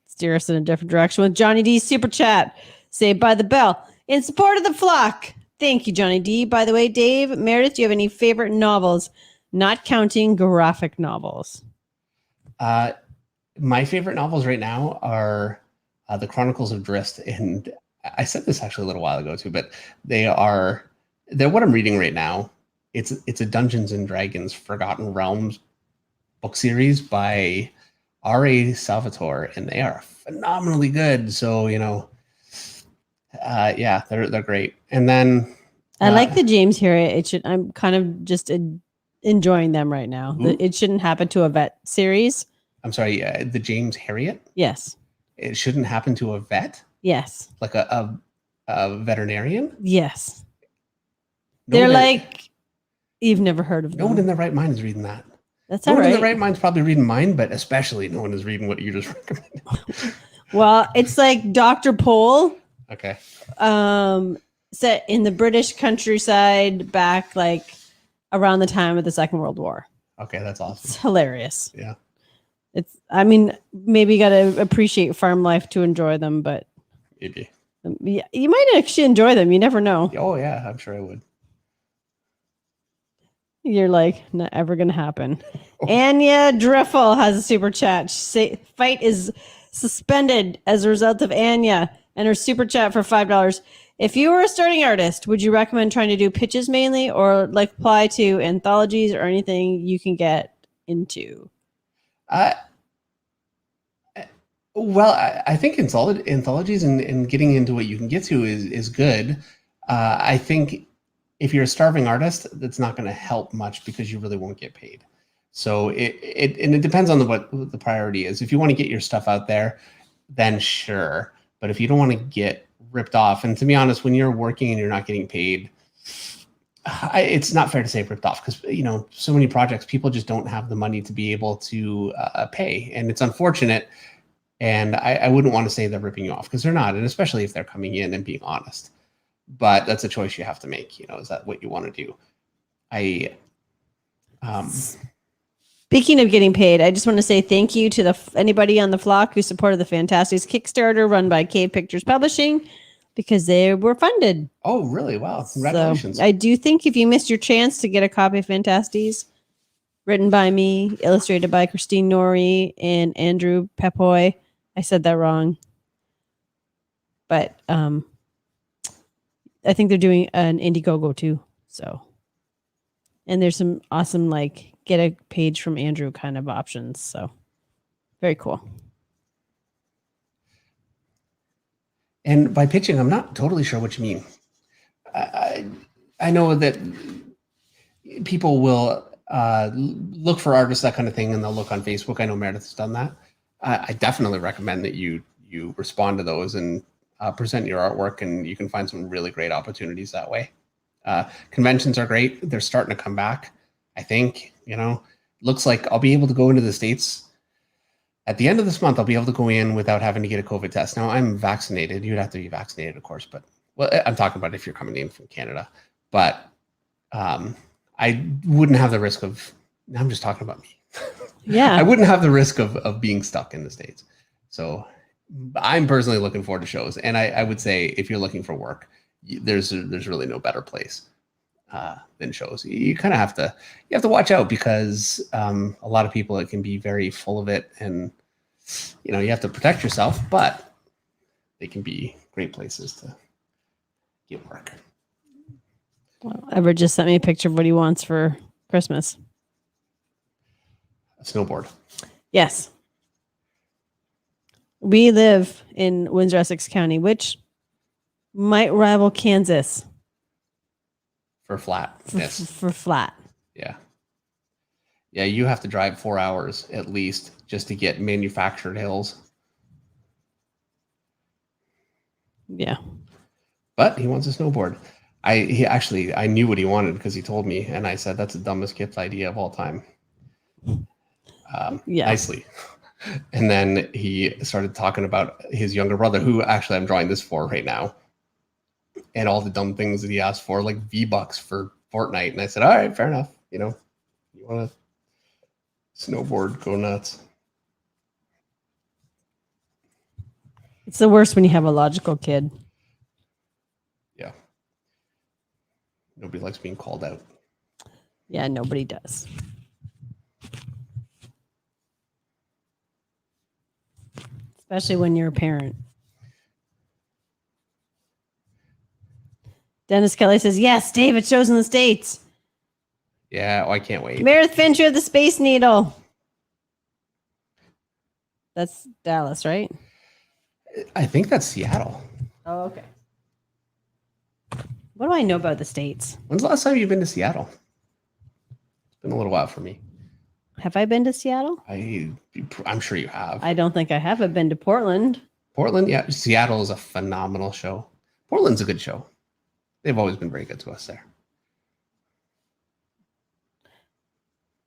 steer us in a different direction with Johnny D's super chat. Saved by the Bell in support of the flock. Thank you, Johnny D. By the way, Dave, Meredith, do you have any favorite novels? Not counting graphic novels. My favorite novels right now are the Chronicles of Drist, and I said this actually a little while ago too, but they're what I'm reading right now. It's a Dungeons and Dragons Forgotten Realms book series by R.A. Salvatore, and they are phenomenally good. So they're great. And then I like the James Harriet. I'm kind of just enjoying them right now. It Shouldn't Happen to a Vet series. I'm sorry, the James Harriet? Yes. It shouldn't happen to a vet? Yes. Like a veterinarian? Yes. They're like, you've never heard of them. No one in their right mind is reading that. That's all right. No one in their right mind is probably reading mine, but especially no one is reading what you just recommended. Well, it's like Dr. Pole. Okay. Set in the British countryside back like around the time of the Second World War. Okay, that's awesome. It's hilarious. Yeah. Maybe you got to appreciate farm life to enjoy them, but maybe. Yeah, you might actually enjoy them. You never know. Oh, yeah, I'm sure I would. You're like, not ever going to happen. Anya Driffle has a super chat. Fight is suspended as a result of Anya and her super chat for $5. If you were a starting artist, would you recommend trying to do pitches mainly or like apply to anthologies or anything you can get into? Well, I think anthologies and getting into what you can get to is good. I think if you're a starving artist, that's not going to help much because you really won't get paid. So it depends on what the priority is. If you want to get your stuff out there, then sure. But if you don't want to get ripped off, and to be honest, when you're working and you're not getting paid, it's not fair to say ripped off because so many projects people just don't have the money to be able to pay, and it's unfortunate. And I wouldn't want to say they're ripping you off because they're not, and especially if they're coming in and being honest. But that's a choice you have to make. Is that what you want to do? Speaking of getting paid, I just want to say thank you to anybody on the flock who supported the Fantasties Kickstarter run by Cave Pictures Publishing because they were funded. Oh, really? Wow. Congratulations. So I do think if you missed your chance to get a copy of Fantasties, written by me, illustrated by Christine Norrie and Andrew Pepoy. I said that wrong. But I think they're doing an Indiegogo too. So, and there's some awesome get a page from Andrew kind of options. So very cool. And by pitching, I'm not totally sure what you mean. I know that people will look for artists, that kind of thing, and they'll look on Facebook. I know Meredith has done that. I definitely recommend that you respond to those and present your artwork, and you can find some really great opportunities that way. Conventions are great. They're starting to come back. I think, looks like I'll be able to go into the States at the end of this month. I'll be able to go in without having to get a COVID test. Now I'm vaccinated. You'd have to be vaccinated, of course, but I'm talking about if you're coming in from Canada, but I wouldn't have the risk of, I'm just talking about me. Yeah. I wouldn't have the risk of being stuck in the States. So I'm personally looking forward to shows. And I would say if you're looking for work, there's really no better place than shows. You kind of have to watch out because a lot of people, it can be very full of it, and you have to protect yourself, but they can be great places to get work. Well, Everett just sent me a picture of what he wants for Christmas. A snowboard. Yes. We live in Windsor, Essex County, which might rival Kansas For flat. Yes. for flat. Yeah. Yeah, you have to drive 4 hours at least just to get manufactured hills. Yeah. But he wants a snowboard. I knew what he wanted because he told me, and I said that's the dumbest gift idea of all time. Yeah. Nicely. And then he started talking about his younger brother, who actually I'm drawing this for right now, and all the dumb things that he asked for, like V-Bucks for Fortnite. And I said, all right, fair enough. You want to snowboard, go nuts. It's the worst when you have a logical kid. Yeah. Nobody likes being called out. Yeah, nobody does. Especially when you're a parent. Dennis Kelly says, yes, David shows in the States. Yeah, I can't wait. Meredith Fincher of the Space Needle. That's Dallas, right? I think that's Seattle. Oh, okay. What do I know about the States? When's the last time you've been to Seattle? It's been a little while for me. Have I been to Seattle? I'm sure you have. I don't think I have. I've been to Portland. Portland, yeah. Seattle is a phenomenal show. Portland's a good show. They've always been very good to us there.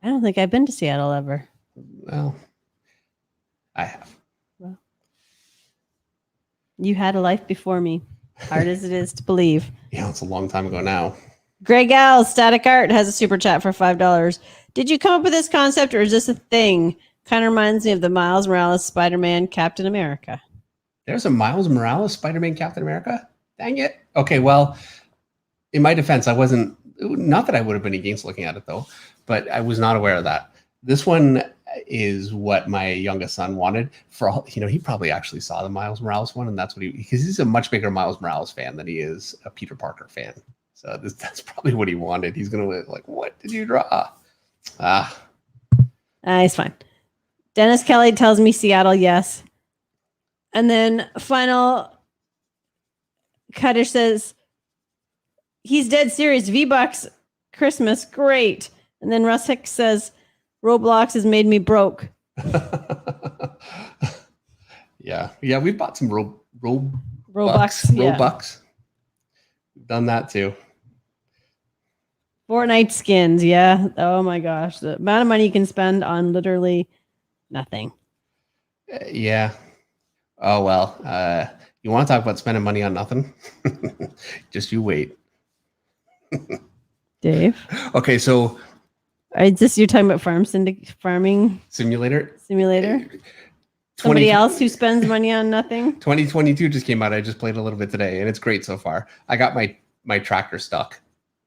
I don't think I've been to Seattle ever. Well, I have. Well, you had a life before me. Hard as it is to believe. Yeah, it's a long time ago now. Greg Al, Static Art, has a super chat for $5. Did you come up with this concept, or is this a thing? Kind of reminds me of the Miles Morales Spider-Man Captain America. There's a Miles Morales Spider-Man Captain America? Dang it. Okay, well, in my defense, not that I would have been against looking at it, though, but I was not aware of that. This one is what my youngest son wanted. He probably actually saw the Miles Morales one, and that's what because he's a much bigger Miles Morales fan than he is a Peter Parker fan. So that's probably what he wanted. He's going to like, what did you draw? It's fine. Dennis Kelly tells me Seattle, yes. And then final Cutter says, he's dead serious. V-Bucks Christmas, great. And then Russ Hicks says, Roblox has made me broke. Yeah, we bought some Robux. Yeah. Robux. We've done that too. Fortnite skins, yeah. Oh my gosh, the amount of money you can spend on literally nothing. Yeah. Oh well. You want to talk about spending money on nothing? Just you wait. Dave. Okay, so is this you're talking about farming simulator? Somebody else who spends money on nothing? 2022 just came out. I just played a little bit today, and it's great so far. I got my tractor stuck,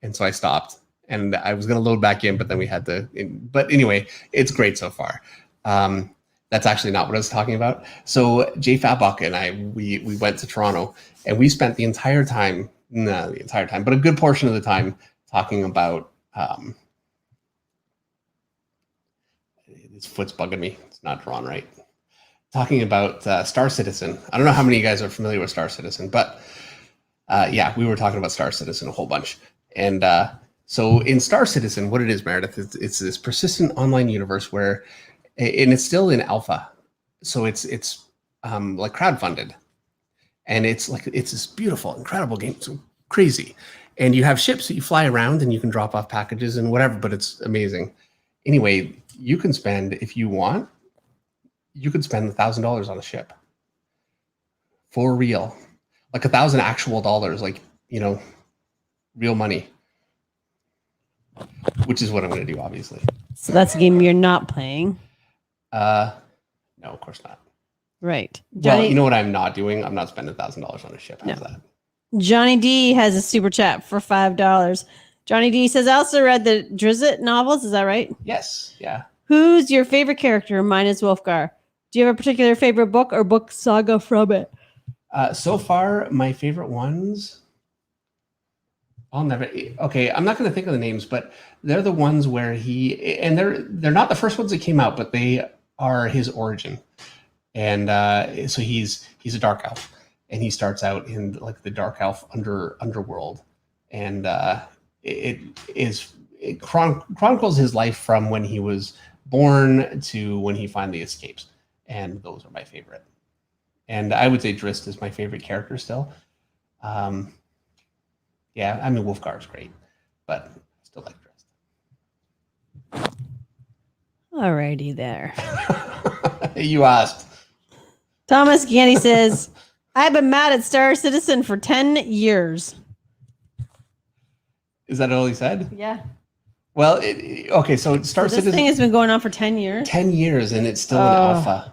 and so I stopped. And I was going to load back in, but then we had to. But anyway, it's great so far. That's actually not what I was talking about. So Jay Fatbuck and I, we went to Toronto, and we spent the entire time, not the entire time, but a good portion of the time talking about. This foot's bugging me. It's not drawn right. Talking about Star Citizen. I don't know how many of you guys are familiar with Star Citizen, but yeah, we were talking about Star Citizen a whole bunch. And so in Star Citizen, what it is, Meredith, it's this persistent online universe where, and it's still in alpha. so it's like crowdfunded, and it's this beautiful, incredible game. It's crazy, and you have ships that you fly around, and you can drop off packages and whatever. But it's amazing. Anyway, you can spend, if you want, you could spend $1,000 on a ship for real, like 1,000 actual dollars, like, you know, real money, which is what I'm going to do, obviously. So that's a game you're not playing. No, of course not. Right. Well, you know what I'm not doing? I'm not spending $1,000 on a ship. How's that? Johnny D has a super chat for $5. Johnny D says, I also read the Drizzt novels. Is that right? Yes. Yeah. Who's your favorite character? Mine is Wolfgar. Do you have a particular favorite book or book saga from it? So far, my favorite ones, I'm not going to think of the names, but they're the ones where they're not the first ones that came out, but they are his origin. And so he's a dark elf, and he starts out in like the dark elf underworld, and it chronicles his life from when he was born to when he finally escapes, and those are my favorite. And I would say Drizzt is my favorite character still. Yeah, I mean Wolfgar is great, but I still like Drizzt. Alrighty there. You asked. Thomas Gandy says, I've been mad at Star Citizen for 10 years. Is that all he said? Yeah. Well, okay, so Star Citizen... This thing has been going on for 10 years? 10 years, and it's still an alpha.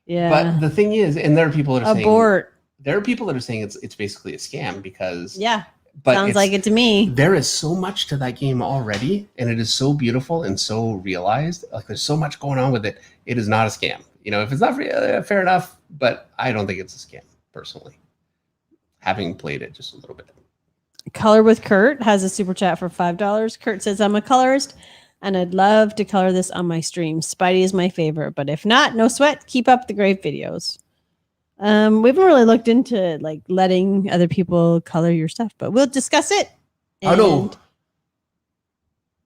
Yeah. But the thing is, and there are people that are saying... There are people that are saying it's basically a scam because... Yeah, sounds like it to me. There is so much to that game already, and it is so beautiful and so realized. Like, there's so much going on with it. It is not a scam. You know, if it's not fair enough, but I don't think it's a scam, personally. Having played it just a little bit. Color with Kurt has a super chat for $5. Kurt says, I'm a colorist, and I'd love to color this on my stream. Spidey is my favorite, but if not, no sweat. Keep up the great videos. We haven't really looked into like letting other people color your stuff, but we'll discuss it. Oh, no.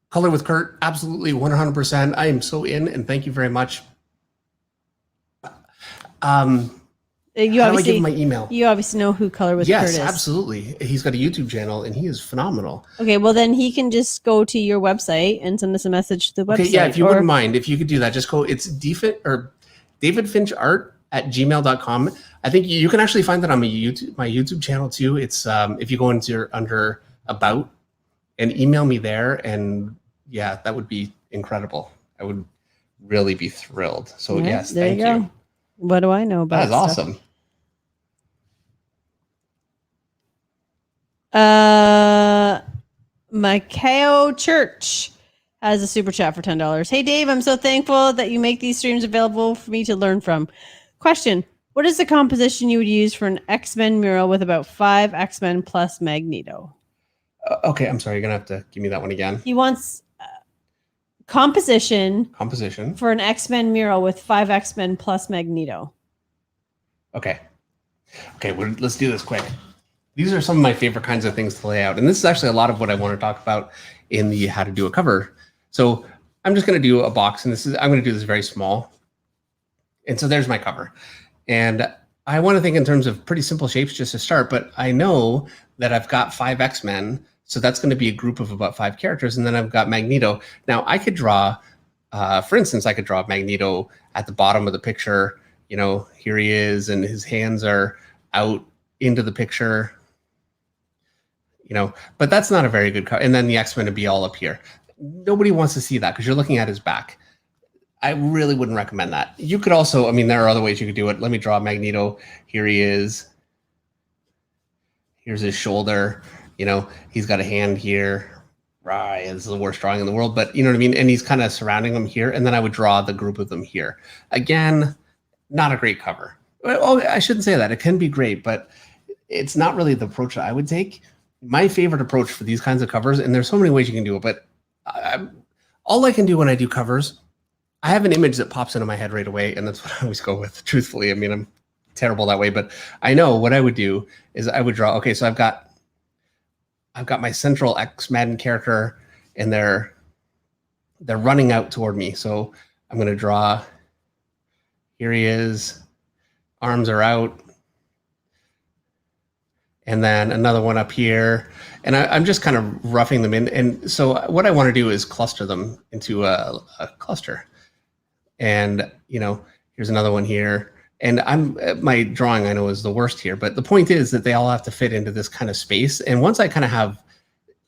Color with Kurt, absolutely 100%. I am so in, and thank you very much. You how do I give him my email? You obviously know who Color with Kurt is. Yes, absolutely. He's got a YouTube channel, and he is phenomenal. Okay, well then he can just go to your website and send us a message to the website. Okay, yeah, if you wouldn't mind, if you could do that, just go. It's davidfinchart@gmail.com. I think you can actually find that on my YouTube channel too. It's if you go into under About and email me there, and yeah, that would be incredible. I would really be thrilled. So right, yes, thank you. What do I know about that? Is awesome. Macao Church has a super chat for $10. Hey Dave, I'm so thankful that you make these streams available for me to learn from. Question: what is the composition you would use for an X-Men mural with about 5 X-Men plus Magneto? Okay, I'm sorry. You're gonna have to give me that one again. He wants composition for an X-Men mural with 5 X-Men plus Magneto. Okay, let's do this quick. These are some of my favorite kinds of things to lay out, and this is actually a lot of what I want to talk about in the how to do a cover. So I'm just going to do a box, and I'm going to do this very small. And so there's my cover, and I want to think in terms of pretty simple shapes just to start. But I know that I've got 5 X-Men, so that's going to be a group of about 5 characters, and then I've got Magneto. Now I could draw, for instance, I could draw Magneto at the bottom of the picture. You know, here he is, and his hands are out into the picture. You know, but that's not a very good cover. And then the X-Men would be all up here. Nobody wants to see that because you're looking at his back. I really wouldn't recommend that. You could also, I mean, there are other ways you could do it. Let me draw Magneto. Here he is. Here's his shoulder. You know, he's got a hand here. Right. This is the worst drawing in the world, but you know what I mean? And he's kind of surrounding them here. And then I would draw the group of them here. Again, not a great cover. Oh, I shouldn't say that. It can be great, but it's not really the approach that I would take. My favorite approach for these kinds of covers, and there's so many ways you can do it, but all I can do when I do covers, I have an image that pops into my head right away, and that's what I always go with, truthfully. I mean, I'm terrible that way, but I know what I would do is I would draw, okay, so I've got my central X-Men character, and they're running out toward me. So I'm going to draw Here he is. Arms are out. And then another one up here. And I'm just kind of roughing them in. And so what I want to do is cluster them into a cluster. And, you know, here's another one here. And my drawing, I know, is the worst here. But the point is that they all have to fit into this kind of space. And once I kind of have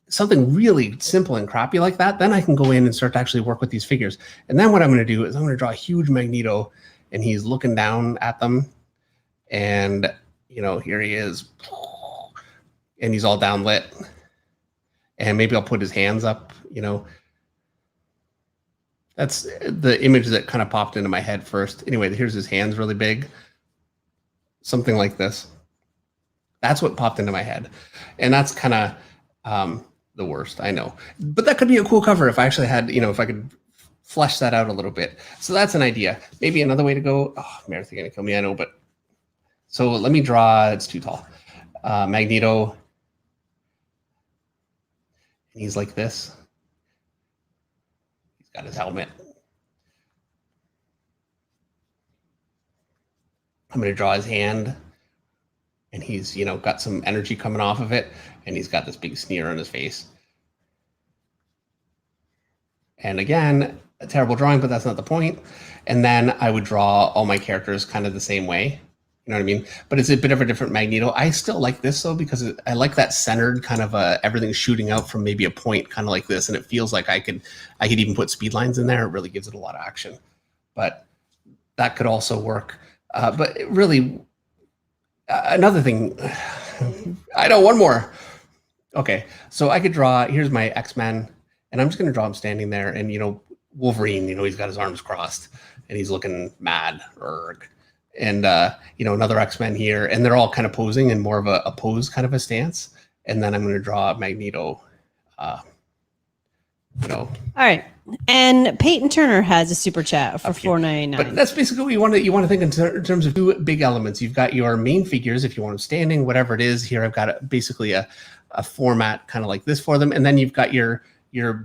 something really simple and crappy like that, then I can go in and start to actually work with these figures. And then what I'm going to do is I'm going to draw a huge Magneto, and he's looking down at them. And, you know, here he is. And he's all downlit. And maybe I'll put his hands up, you know. That's the image that kind of popped into my head first. Anyway, here's his hands really big. Something like this. That's what popped into my head. And that's kind of the worst, I know. But that could be a cool cover if I actually had, you know, if I could flesh that out a little bit. So that's an idea. Maybe another way to go. Oh, Meredith, you're going to kill me, I know. But so let me draw, it's too tall. Magneto. And he's like this. He's got his helmet. I'm going to draw his hand. And he's, you know, got some energy coming off of it. And he's got this big sneer on his face. And again, a terrible drawing, but that's not the point. And then I would draw all my characters kind of the same way. You know what I mean? But it's a bit of a different Magneto. I still like this though, because I like that centered kind of everything shooting out from maybe a point kind of like this. And it feels like I could even put speed lines in there. It really gives it a lot of action. But that could also work. But it really, another thing, I know one more. Okay, so I could draw, here's my X-Men, and I'm just going to draw him standing there. And, you know, Wolverine, you know, he's got his arms crossed and he's looking mad. And, you know, another X-Men here, and they're all kind of posing in more of a pose kind of a stance. And then I'm going to draw Magneto, you know. All right. And Peyton Turner has a super chat for $4.99. But that's basically what you want to think in terms of two big elements. You've got your main figures, if you want them standing, whatever it is. Here I've got basically a format kind of like this for them. And then you've got your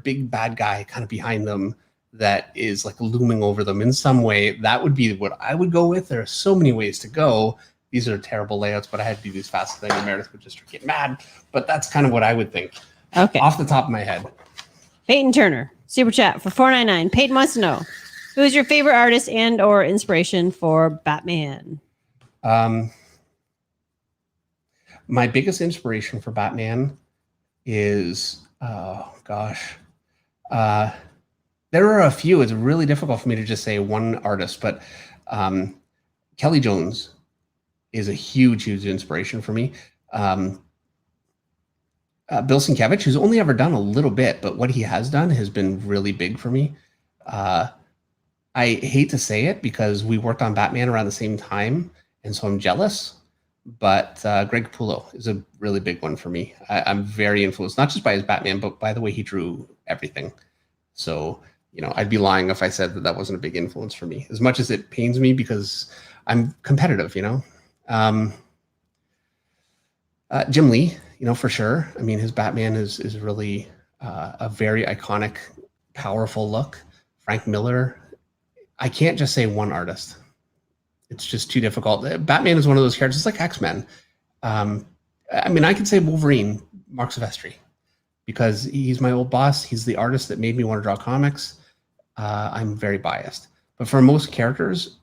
big bad guy kind of behind them that is like looming over them in some way. That would be what I would go with. There are so many ways to go. These are terrible layouts, but I had to do these fast things. Meredith would just get mad. But that's kind of what I would think. Okay. Off the top of my head. Peyton Turner, super chat for $4.99. Peyton wants to know, who is your favorite artist and or inspiration for Batman? My biggest inspiration for Batman is, there are a few. It's really difficult for me to just say one artist, but Kelly Jones is a huge inspiration for me. Bill Sienkiewicz, who's only ever done a little bit, but what he has done has been really big for me. I hate to say it because we worked on Batman around the same time, and so I'm jealous. But Greg Capullo is a really big one for me. I'm very influenced, not just by his Batman, but by the way he drew everything. So, you know, I'd be lying if I said that wasn't a big influence for me, as much as it pains me because I'm competitive, you know. Jim Lee, you know, for sure. I mean, his Batman is really a very iconic, powerful look. Frank Miller. I can't just say one artist. It's just too difficult. Batman is one of those characters. It's like X-Men. I mean, I could say Wolverine, Mark Silvestri, because he's my old boss. He's the artist that made me want to draw comics. I'm very biased. But for most characters,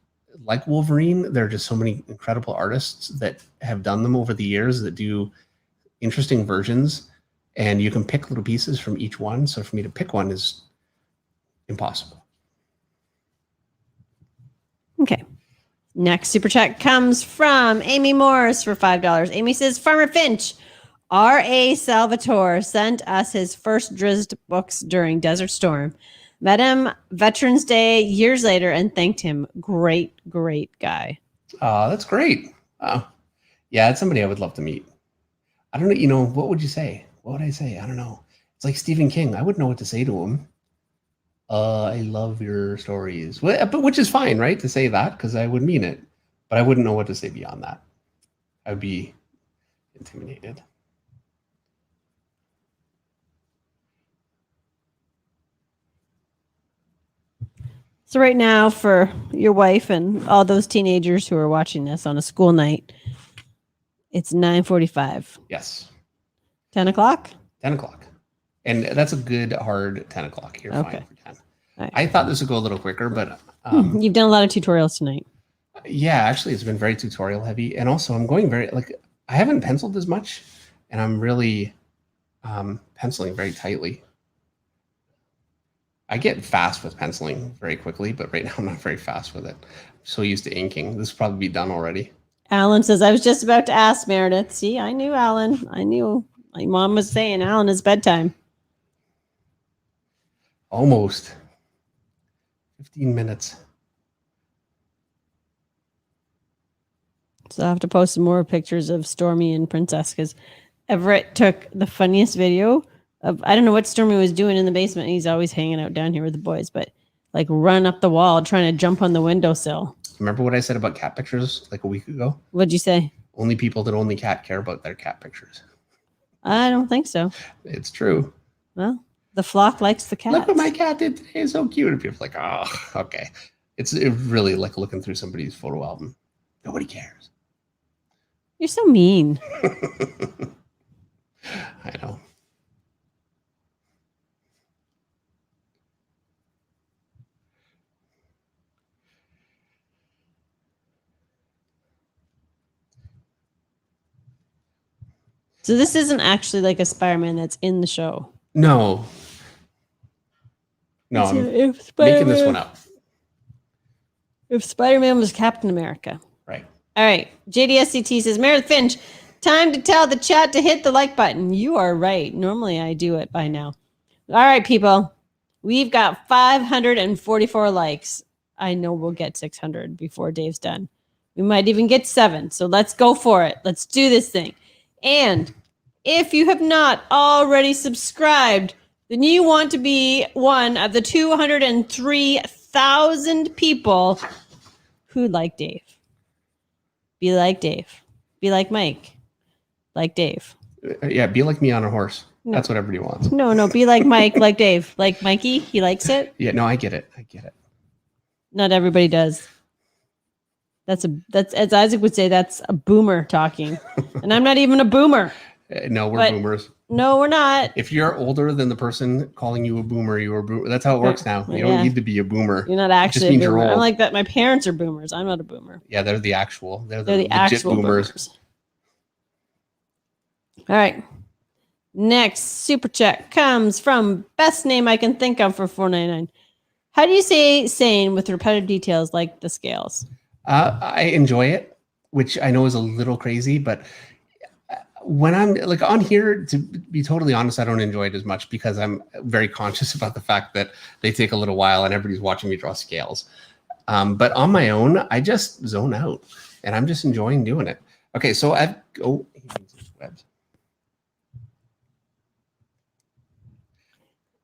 like Wolverine, there are just so many incredible artists that have done them over the years that do interesting versions, and you can pick little pieces from each one. So for me to pick one is impossible. Okay. Next super chat comes from Amy Morris for $5. Amy says, Farmer Finch, R.A. Salvatore sent us his first Drizzt books during Desert Storm. Met him Veterans Day years later and thanked him. Great, great guy. Oh, that's great. Yeah, it's somebody I would love to meet. I don't know, you know, what would you say? What would I say? I don't know. It's like Stephen King. I wouldn't know what to say to him. I love your stories. Well, but which is fine, right? To say that, because I would mean it. But I wouldn't know what to say beyond that. I would be intimidated. So right now, for your wife and all those teenagers who are watching this on a school night, it's 9:45. Yes. 10 o'clock? 10 o'clock. And that's a good hard 10 o'clock. You're Okay. fine for 10. Right. I thought this would go a little quicker, but You've done a lot of tutorials tonight. yeah, actually, it's been very tutorial heavy. And also, I'm going very, like, I haven't penciled as much, and I'm really penciling very tightly. I get fast with penciling very quickly, but right now I'm not very fast with it. I'm so used to inking. This will probably be done already. Alan says, I was just about to ask Meredith. See, I knew Alan. I knew. My mom was saying, Alan, it's bedtime. Almost 15 minutes. So I have to post some more pictures of Stormy and Princess because Everett took the funniest video of, I don't know what Stormy was doing in the basement. He's always hanging out down here with the boys, but like run up the wall trying to jump on the windowsill. Remember what I said about cat pictures like a week ago? What'd you say? Only people that own the cat care about their cat pictures. I don't think so. It's true. Well, the flock likes the cat. Look what my cat did today. It's so cute. And people are like, oh, okay. It's really like looking through somebody's photo album. Nobody cares. You're so mean. I know. So this isn't actually like a Spider-Man that's in the show. No. No, I'm making this one up. If Spider-Man was Captain America. Right. All right. JDSCT says, Meredith Finch, time to tell the chat to hit the like button. You are right. Normally I do it by now. All right, people. We've got 544 likes. I know we'll get 600 before Dave's done. We might even get 7. So let's go for it. Let's do this thing. And if you have not already subscribed, then you want to be one of the 203,000 people who like Dave. Be like Dave. Be like Mike. Like Dave. Yeah, be like me on a horse. No. That's what everybody wants. No, be like Mike, like Dave. Like Mikey, he likes it. Yeah, no, I get it. I get it. Not everybody does. That's as Isaac would say, that's a boomer talking. And I'm not even a boomer. No, we're boomers. No, we're not. If you're older than the person calling you a boomer, you're a boomer. That's how it works now. You don't need to be a boomer. You're not actually a means boomer. you're old. I'm like that. My parents are boomers. I'm not a boomer. Yeah, they're the actual. They're the legit actual boomers. All right. Next super chat comes from best name I can think of for $4.99. How do you say sane with repetitive details like the scales? I enjoy it, which I know is a little crazy, but when I'm like on here, to be totally honest, I don't enjoy it as much because I'm very conscious about the fact that they take a little while and everybody's watching me draw scales. But on my own, I just zone out and I'm just enjoying doing it. Okay, so webs.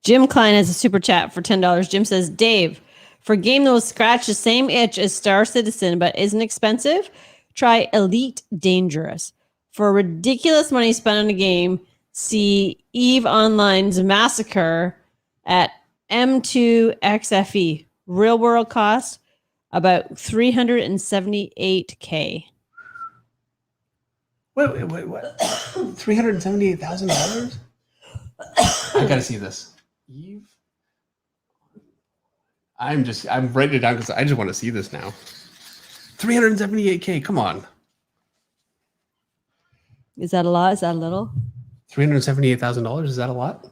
Jim Klein has a super chat for $10. Jim says, Dave, for a game that will scratch the same itch as Star Citizen but isn't expensive, try Elite Dangerous. For ridiculous money spent on a game, see EVE Online's Massacre at M2XFE. Real world cost about $378K. Wait. $378,000? I gotta see this. Eve. I'm writing it down because I just want to see this now. $378K. Come on. Is that a lot? Is that a little? $378,000. Is that a lot?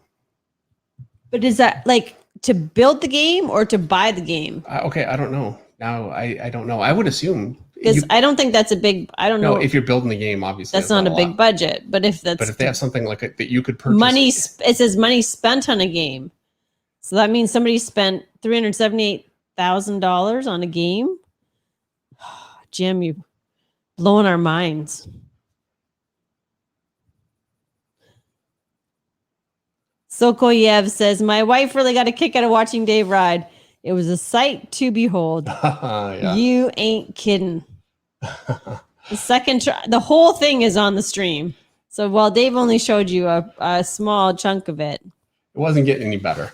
But is that like to build the game or to buy the game? Okay, I don't know. Now I don't know. I would assume because I don't think that's a big. I don't know. No, if you're building the game, obviously that's not a big budget. But if they have something like that you could purchase, it says money spent on a game, so that means somebody spent $378,000 on a game. Jim, you're blowing our minds. Sokoyev says, my wife really got a kick out of watching Dave ride. It was a sight to behold. Yeah. You ain't kidding. The second try, the whole thing is on the stream. So while Dave only showed you a small chunk of it. It wasn't getting any better.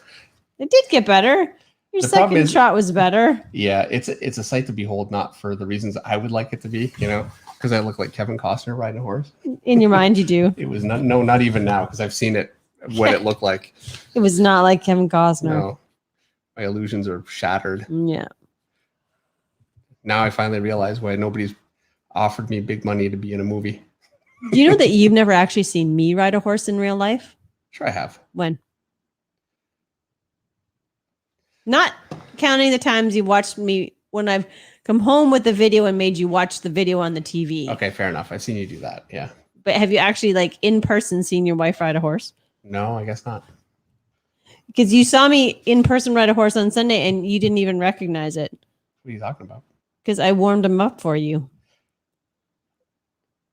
It did get better. Your The problem second is- shot was better. Yeah, it's a sight to behold, not for the reasons I would like it to be, because I look like Kevin Costner riding a horse. In your mind, you do. It was not even now, because I've seen it, what it looked like. It was not like Kevin Costner. No, my illusions are shattered. Yeah. Now I finally realize why nobody's offered me big money to be in a movie. Do you know that you've never actually seen me ride a horse in real life? Sure, I have. When? Not counting the times you watched me when I've come home with the video and made you watch the video on the TV. Okay, fair enough. I've seen you do that. Yeah. But have you actually, like, in person seen your wife ride a horse? No, I guess not. Because you saw me in person ride a horse on Sunday and you didn't even recognize it. What are you talking about? Because I warmed him up for you.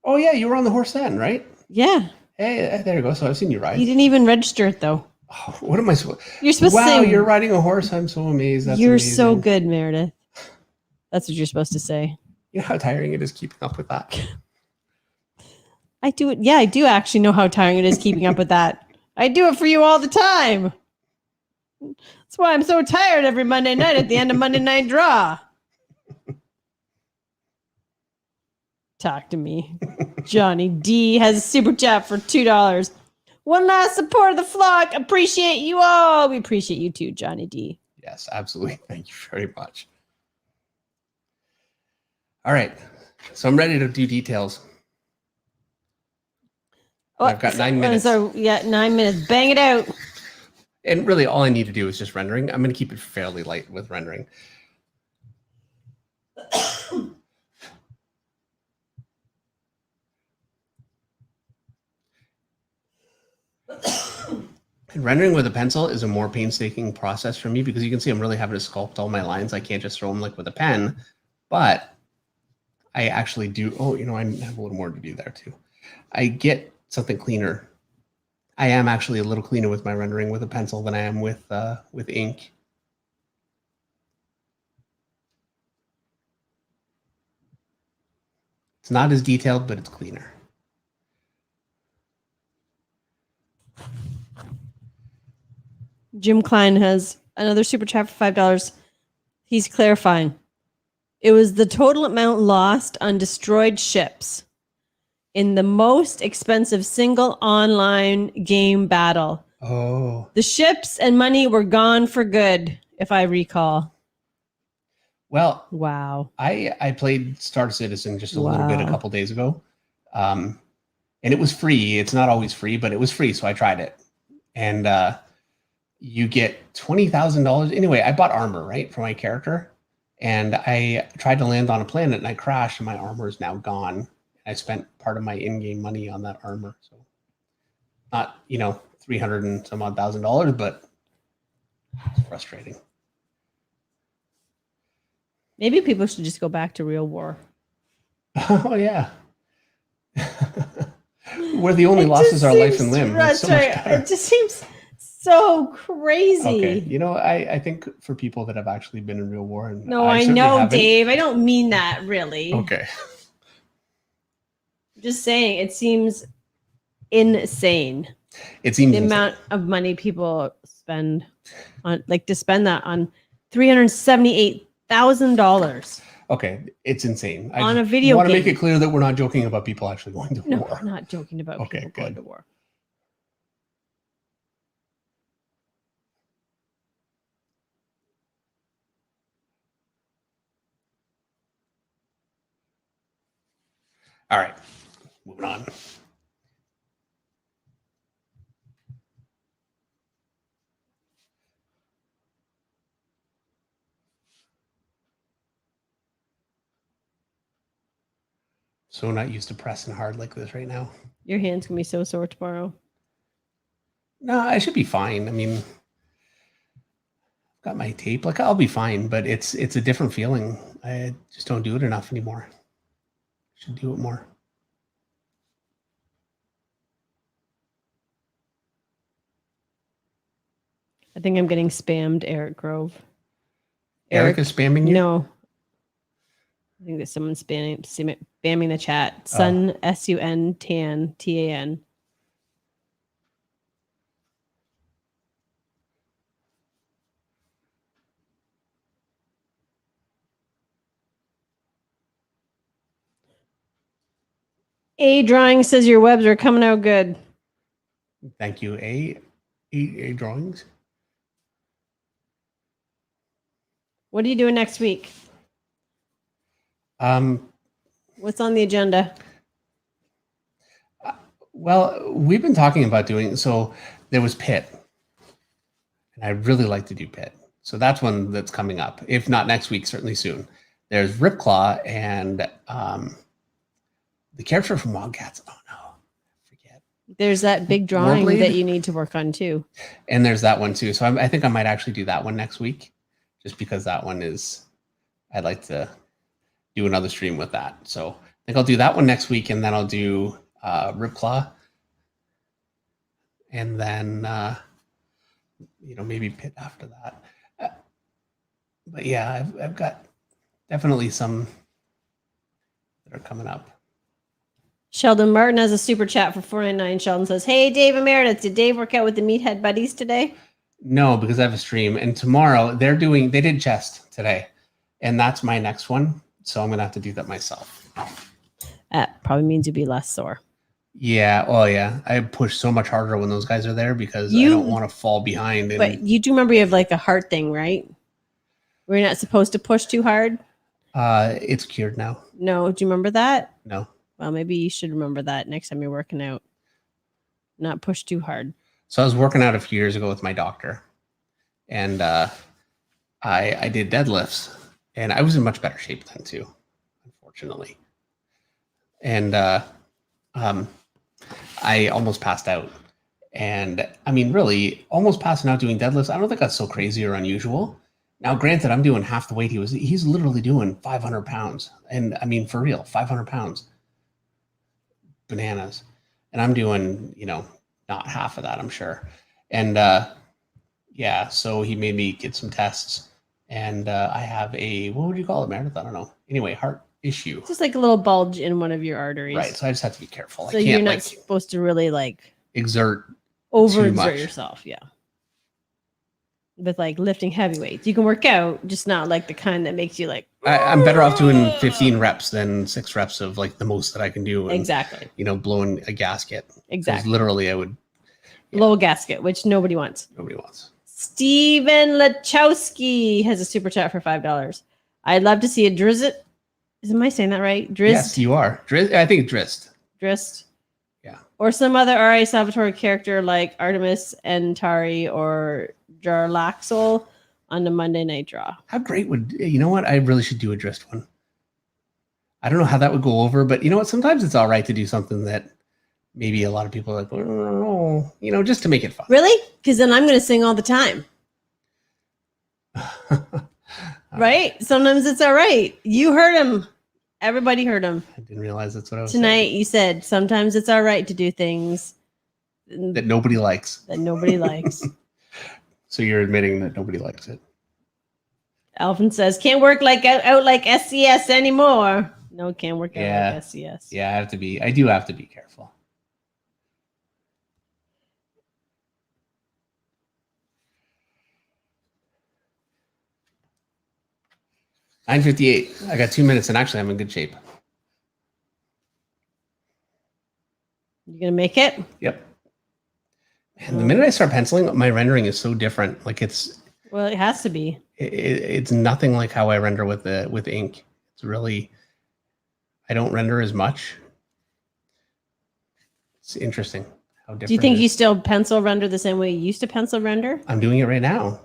Oh, yeah, you were on the horse then, right? Yeah. Hey, there you go. So I've seen you ride. You didn't even register it, though. Oh, what am I supposed? You're supposed to Wow, say, you're riding a horse. I'm so amazed. That's you're amazing. so good, Meredith. That's what you're supposed to say. You know how tiring it is keeping up with that. I do it. Yeah, I do actually know how tiring it is keeping up with that. I do it for you all the time. That's why I'm so tired every Monday night at the end of Monday Night Draw. Talk to me. Johnny D has a super chat for $2. One last support of the flock. Appreciate you all. We appreciate you too, Johnny D. Yes, absolutely. Thank you very much. All right. So I'm ready to do details. I've got 9 minutes. So yeah, 9 minutes. Bang it out. And really all I need to do is just rendering. I'm going to keep it fairly light with rendering. And rendering with a pencil is a more painstaking process for me because you can see I'm really having to sculpt all my lines. I can't just throw them like with a pen, but I actually do. Oh, I have a little more to do there too. I get something cleaner. I am actually a little cleaner with my rendering with a pencil than I am with ink. It's not as detailed, but it's cleaner. Jim Klein has another super chat for $5. He's clarifying. It was the total amount lost on destroyed ships in the most expensive single online game battle. Oh. The ships and money were gone for good, if I recall. Well, wow. I played Star Citizen just a little bit a Wow. couple days ago. And it was free. It's not always free, but it was free, so I tried it. And you get $20,000. Anyway, I bought armor, right, for my character. And I tried to land on a planet and I crashed and my armor is now gone. I spent part of my in-game money on that armor. So not, $300 and some odd $1,000, but it's frustrating. Maybe people should just go back to real war. Oh, yeah. Where the only losses are life and limb. That's so much right. better. It just seems so crazy. Okay. I think for people that have actually been in real war. And No, I certainly know, haven't. Dave. I don't mean that really. Okay. I'm just saying it seems insane. It seems The insane. amount of money people spend on, to spend that on $378,000 Okay, it's insane. on a video want to game. make it clear that we're not joking about people actually going to No, war. we're not joking about Okay, people going good. to war. All right, moving on. So not used to pressing hard like this right now. Your hand's gonna be so sore tomorrow. No, I should be fine. I mean, got my tape. Like I'll be fine, but it's a different feeling. I just don't do it enough anymore. Should do it more. I think I'm getting spammed, Eric Grove. Eric is spamming you? No. I think that someone's spamming the chat. Sun, S-U-N, tan, T-A-N. A Drawing says your webs are coming out good. Thank you. A drawings. What are you doing next week? What's on the agenda? Well, we've been talking about doing, so there was Pit, and I really like to do Pit. So that's one that's coming up. If not next week, certainly soon. There's Ripclaw and the character from Wildcats. Oh no, I forget. There's that big drawing Warblade? that you need to work on too. And there's that one too. So I think I might actually do that one next week, just because that one is, I'd like to do another stream with that. So I think I'll do that one next week, and then I'll do Ripclaw, and then maybe Pit after that. But yeah, I've got definitely some that are coming up. Sheldon Martin has a super chat for $4.99. Sheldon says, "Hey, Dave and Meredith, did Dave work out with the Meathead Buddies today?" No, because I have a stream, and tomorrow they did chest today, and that's my next one. So I'm gonna have to do that myself. That probably means you'll be less sore. Yeah. Oh yeah. I push so much harder when those guys are there because I don't want to fall behind. But you do remember you have like a heart thing, right? We're not supposed to push too hard. It's cured now. No, do you remember that? No. Well, maybe you should remember that next time you're working out. Not push too hard. So I was working out a few years ago with my doctor, and I did deadlifts, and I was in much better shape then too, unfortunately. And I almost passed out. And I mean, really, almost passing out doing deadlifts, I don't think that's so crazy or unusual. Now, granted, I'm doing half the weight he's literally doing 500 pounds. And I mean, for real, 500 pounds. Bananas. And I'm doing, not half of that, I'm sure. And yeah, so he made me get some tests. And I have what would you call it, Meredith? I don't know. Anyway, heart issue. Just like a little bulge in one of your arteries. Right. So I just have to be careful. So you're not supposed to really overexert yourself. Yeah. With lifting heavy weights. You can work out, just not the kind that makes you I'm better off doing 15 reps than 6 reps of the most that I can do. And, exactly. Blowing a gasket. Exactly. Literally I would blow a gasket, which nobody wants. Nobody wants. Steven Lachowski has a super chat for $5. I'd love to see a Drizzt. Am I saying that right? Drizzt? Yes, you are. I think Drizzt. Drizzt. Yeah. Or some other R.A. Salvatore character like Artemis Entari or Jarlaxle on the Monday Night Draw. How great you know what? I really should do a Drizzt one. I don't know how that would go over, but you know what? Sometimes it's all right to do something that maybe a lot of people are like, oh, just to make it fun. Really? Because then I'm going to sing all the time. Right? Sometimes it's all right. You heard him. Everybody heard him. I didn't realize that's what I was Tonight, saying. you said sometimes it's all right to do things that nobody likes. That nobody likes. So you're admitting that nobody likes it. Alvin says, can't work out like SCS anymore. No, can't work out like SCS. Yeah, I do have to be careful. $9:58. I got 2 minutes, and actually, I'm in good shape. You gonna make it? Yep. And the minute I start penciling, my rendering is so different. Well, it has to be. It's nothing like how I render with ink. It's really, I don't render as much. It's interesting how different. Do you think you still pencil render the same way you used to pencil render? I'm doing it right now.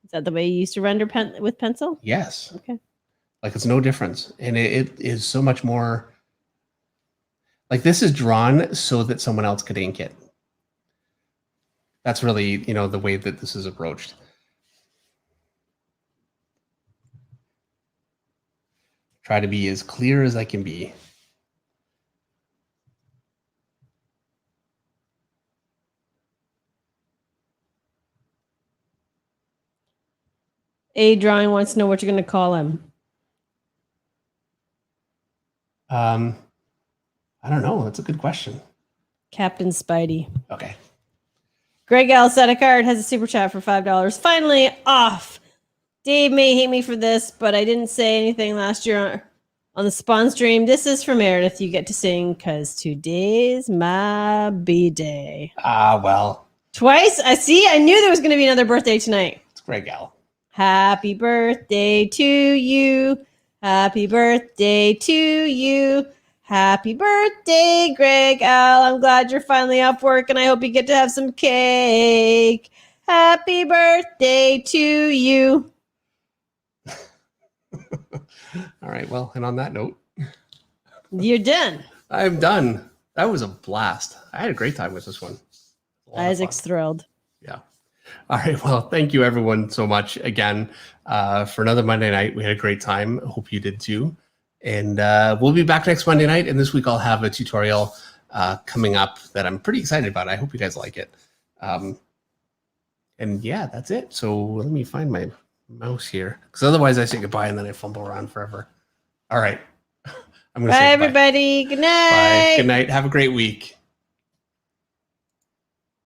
Is that the way you used to render with pencil? Yes. Okay. It's no difference. And it is so much more, this is drawn so that someone else could ink it. That's really, the way that this is approached. Try to be as clear as I can be. A Drawing wants to know what you're going to call him. I don't know. That's a good question. Captain Spidey. Okay. Greg L. Sedicard has a super chat for $5. Finally off. Dave may hate me for this, but I didn't say anything last year on the spawn stream. This is for Meredith. You get to sing because today's my B-day. Ah, well, Twice? I knew there was going to be another birthday tonight. it's Greg Gal. Happy birthday to you. Happy birthday to you. Happy birthday, Greg Al. I'm glad you're finally off work and I hope you get to have some cake. Happy birthday to you. All right. Well, and on that note, You're done. I'm done. That was a blast. I had a great time with this one. A lot of Isaac's fun. thrilled. Yeah. All right. Well, thank you everyone so much again for another Monday night. We had a great time. I hope you did too. And we'll be back next Monday night. And this week I'll have a tutorial coming up that I'm pretty excited about. I hope you guys like it. And yeah, that's it. So let me find my mouse here, because otherwise I say goodbye and then I fumble around forever. All right. I'm gonna Bye, say everybody. Good night. bye. Good night. Have a great week.